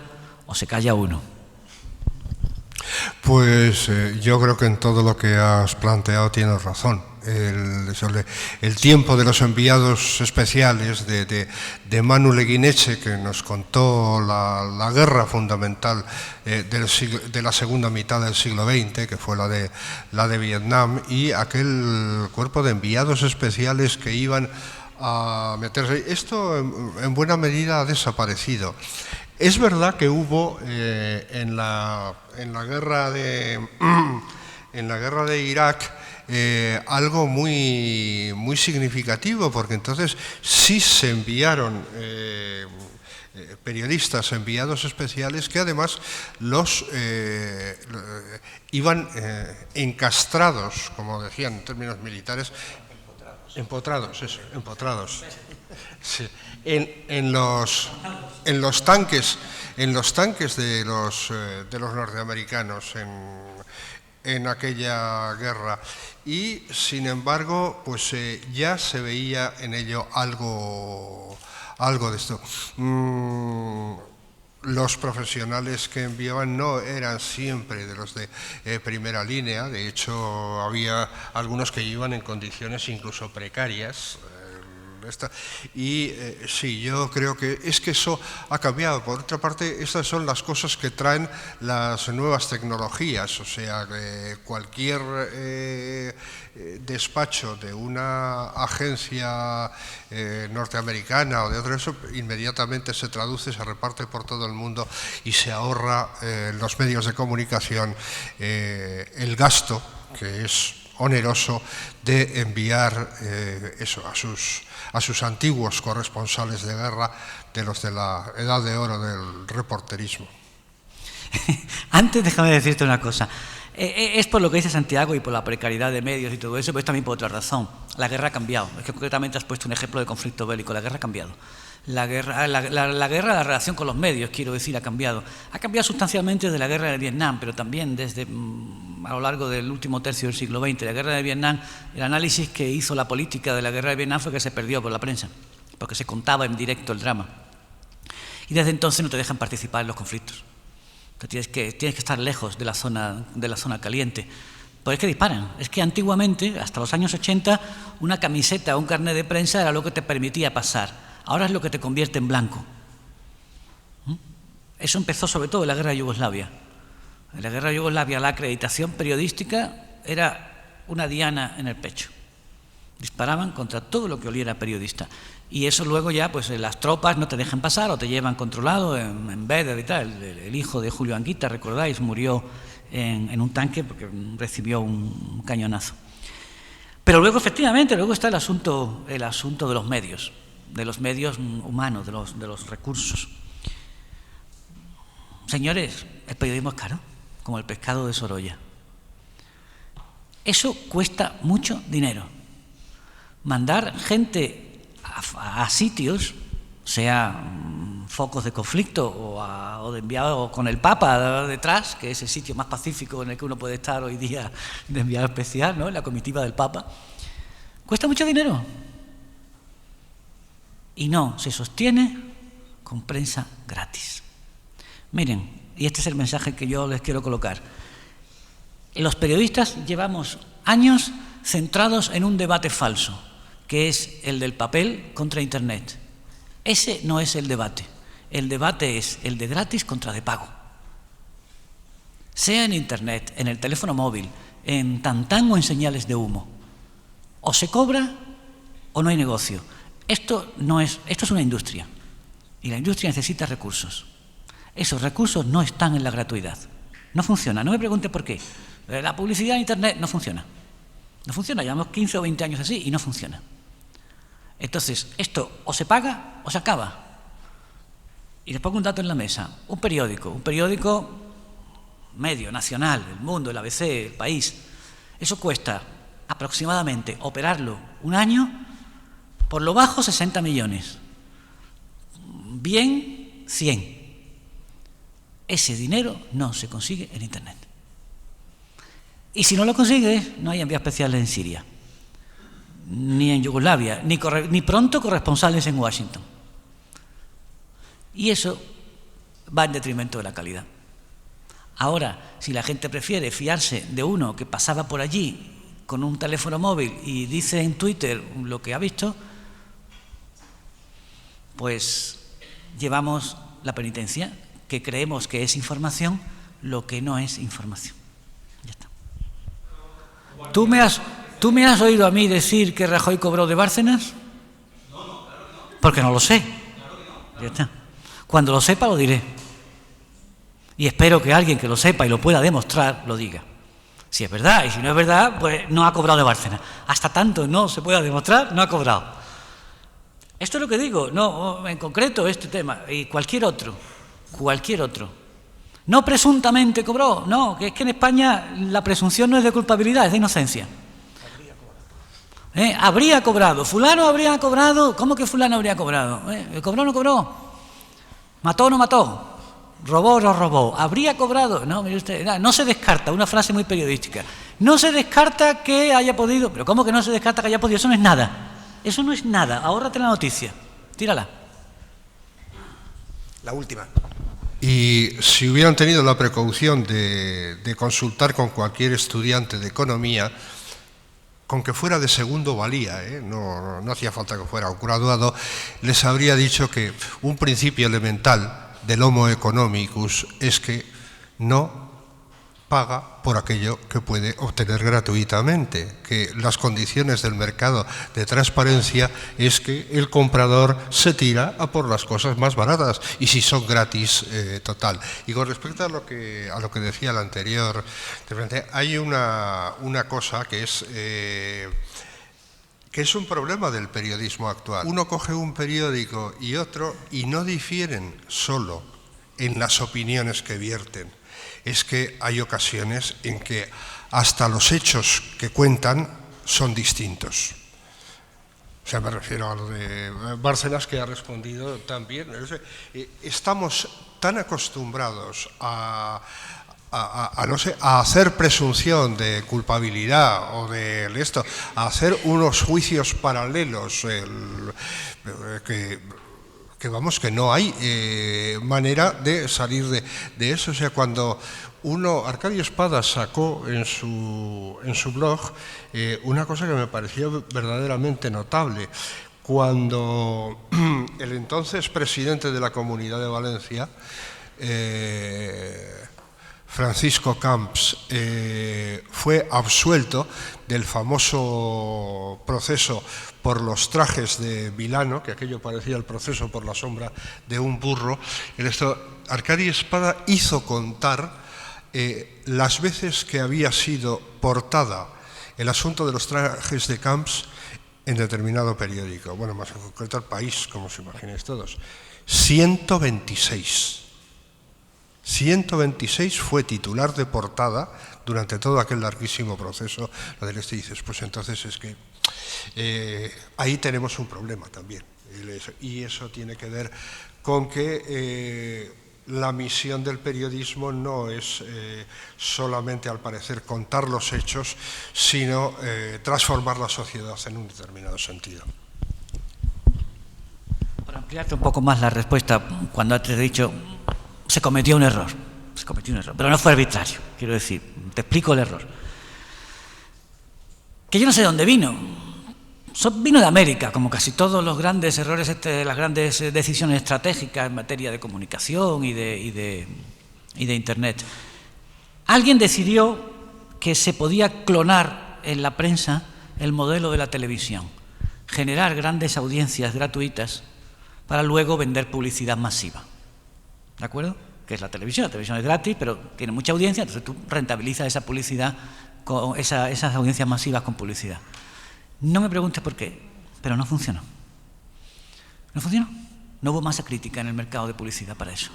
o se calla uno. Pues yo creo que en todo lo que has planteado tienes razón. El tiempo de los enviados especiales de Manu Leguineche, que nos contó la guerra fundamental de la segunda mitad del siglo XX, que fue la de Vietnam, y aquel cuerpo de enviados especiales que iban a meterse. Esto en buena medida ha desaparecido. Es verdad que hubo en la guerra de Irak algo muy significativo, porque entonces sí se enviaron periodistas enviados especiales que además los iban encastrados, como decían en términos militares, empotrados. Sí. En los tanques de los norteamericanos en aquella guerra, y sin embargo pues ya se veía en ello algo de esto. Los profesionales que enviaban no eran siempre de los de primera línea, de hecho había algunos que iban en condiciones incluso precarias. Y sí, yo creo que eso ha cambiado. Por otra parte, estas son las cosas que traen las nuevas tecnologías, o sea, cualquier despacho de una agencia norteamericana o de otra, eso inmediatamente se traduce, se reparte por todo el mundo y se ahorra en los medios de comunicación el gasto, que es oneroso, de enviar eso a sus antiguos corresponsales de guerra, de los de la edad de oro del reporterismo. Antes, déjame decirte una cosa. Es por lo que dice Santiago y por la precariedad de medios y todo eso, pero es también por otra razón. La guerra ha cambiado. Es que concretamente has puesto un ejemplo de conflicto bélico. La guerra ha cambiado. La la relación con los medios, quiero decir, ha cambiado. Ha cambiado sustancialmente desde la guerra de Vietnam, pero también desde a lo largo del último tercio del siglo XX. La guerra de Vietnam, el análisis que hizo la política de la guerra de Vietnam fue que se perdió por la prensa, porque se contaba en directo el drama. Y desde entonces no te dejan participar en los conflictos. Tienes que estar lejos de la zona caliente. Pues es que disparan. Es que antiguamente, hasta los años 80, una camiseta o un carnet de prensa era lo que te permitía pasar. Ahora es lo que te convierte en blanco. Eso empezó sobre todo en la guerra de Yugoslavia. En la guerra de Yugoslavia la acreditación periodística era una diana en el pecho. Disparaban contra todo lo que oliera periodista. Y eso luego ya, pues las tropas no te dejan pasar o te llevan controlado en Béder y tal. El hijo de Julio Anguita, recordáis, murió en un tanque porque recibió un cañonazo. Pero luego, efectivamente, luego está el asunto de los medios humanos, de los recursos. Señores, el periodismo es caro, como el pescado de Sorolla. Eso cuesta mucho dinero. Mandar gente a sitios, sea focos de conflicto o de enviado con el Papa detrás, que es el sitio más pacífico en el que uno puede estar hoy día de enviado especial, ¿no? En la comitiva del Papa, cuesta mucho dinero. Y no se sostiene con prensa gratis. Miren, y este es el mensaje que yo les quiero colocar. Los periodistas llevamos años centrados en un debate falso, que es el del papel contra Internet. Ese no es el debate. El debate es el de gratis contra de pago. Sea en Internet, en el teléfono móvil, en tantán o en señales de humo. O se cobra o no hay negocio. Esto es una industria y la industria necesita recursos. Esos recursos no están en la gratuidad. No funciona. No me pregunte por qué. La publicidad en Internet no funciona. No funciona. Llevamos 15 o 20 años así y no funciona. Entonces, esto o se paga o se acaba. Y les pongo un dato en la mesa. Un periódico medio, nacional, El Mundo, el ABC, El País, eso cuesta aproximadamente operarlo un año, por lo bajo 60 millones, bien 100. Ese dinero no se consigue en Internet. Y si no lo consigues, no hay envíos especiales en Siria, ni en Yugoslavia, ni pronto corresponsales en Washington. Y eso va en detrimento de la calidad. Ahora, si la gente prefiere fiarse de uno que pasaba por allí con un teléfono móvil y dice en Twitter lo que ha visto, pues llevamos la penitencia, que creemos que es información lo que no es información. Ya está. ¿Tú me has oído a mí decir que Rajoy cobró de Bárcenas? Porque no lo sé. Ya está. Cuando lo sepa lo diré. Y espero que alguien que lo sepa y lo pueda demostrar lo diga. Si es verdad, y si no es verdad, pues no ha cobrado de Bárcenas. Hasta tanto no se pueda demostrar, no ha cobrado. Esto es lo que digo, no en concreto este tema, y cualquier otro. No presuntamente cobró, no, que es que en España la presunción no es de culpabilidad, es de inocencia. Habría cobrado, fulano habría cobrado, ¿cómo que fulano habría cobrado? ¿Cobró o no cobró? ¿Mató o no mató? ¿Robó o no robó? ¿Habría cobrado? No, mire usted, no se descarta, una frase muy periodística, no se descarta que haya podido, pero ¿cómo que no se descarta que haya podido? Eso no es nada, eso no es nada, ahórrate la noticia, tírala. La última. Y si hubieran tenido la precaución de consultar con cualquier estudiante de economía, con que fuera de segundo valía, no hacía falta que fuera un graduado, les habría dicho que un principio elemental del Homo economicus es que no paga por aquello que puede obtener gratuitamente, que las condiciones del mercado de transparencia es que el comprador se tira a por las cosas más baratas y si son gratis, total. Y con respecto a lo que decía el anterior, hay una cosa que es un problema del periodismo actual. Uno coge un periódico y otro y no difieren solo en las opiniones que vierten. Es que hay ocasiones en que hasta los hechos que cuentan son distintos. O sea, me refiero a lo de Bárcenas, que ha respondido también. Estamos tan acostumbrados a hacer presunción de culpabilidad o de esto, a hacer unos juicios paralelos que vamos, que no hay manera de salir de eso. O sea, cuando Arcadio Espada sacó en su blog una cosa que me pareció verdaderamente notable. Cuando el entonces presidente de la Comunidad de Valencia, Francisco Camps, fue absuelto del famoso proceso por los trajes de Milano, que aquello parecía el proceso por la sombra de un burro, Arcadio Espada hizo contar las veces que había sido portada el asunto de los trajes de Camps en determinado periódico. Bueno, más en concreto El País, como os imagináis todos. 126. 126 fue titular de portada durante todo aquel larguísimo proceso. Lo del dices, pues entonces es que ahí tenemos un problema también. Y eso tiene que ver con que la misión del periodismo no es solamente, al parecer, contar los hechos, sino transformar la sociedad en un determinado sentido. Para ampliarte un poco más la respuesta, cuando antes he dicho se cometió un error, pero no fue arbitrario, quiero decir, te explico el error. Que yo no sé de dónde vino. Vino de América, como casi todos los grandes errores, las grandes decisiones estratégicas en materia de comunicación y de Internet. Alguien decidió que se podía clonar en la prensa el modelo de la televisión, generar grandes audiencias gratuitas para luego vender publicidad masiva. ¿De acuerdo? Que es la televisión es gratis, pero tiene mucha audiencia, entonces tú rentabilizas esa publicidad, con esas audiencias masivas con publicidad. No me preguntes por qué, pero no funcionó. No funcionó. No hubo masa crítica en el mercado de publicidad para eso.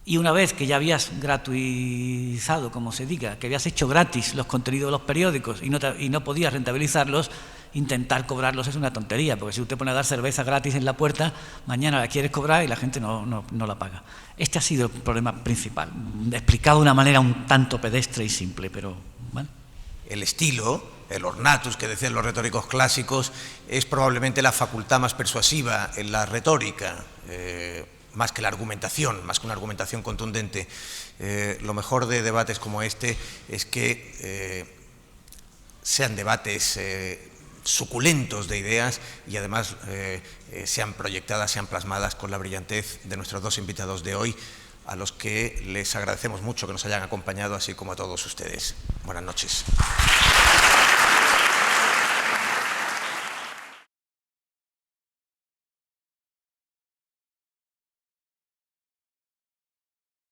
Y una vez que ya habías gratuizado, como se diga, que habías hecho gratis los contenidos de los periódicos y no podías rentabilizarlos, intentar cobrarlos es una tontería, porque si usted pone a dar cerveza gratis en la puerta, mañana la quieres cobrar y la gente no la paga. Este ha sido el problema principal, explicado de una manera un tanto pedestre y simple, pero bueno. El estilo, el ornatus que decían los retóricos clásicos, es probablemente la facultad más persuasiva en la retórica, más que la argumentación, más que una argumentación contundente. Lo mejor de debates como este es que sean debates suculentos de ideas y además sean proyectadas, sean plasmadas con la brillantez de nuestros dos invitados de hoy, a los que les agradecemos mucho que nos hayan acompañado, así como a todos ustedes. Buenas noches.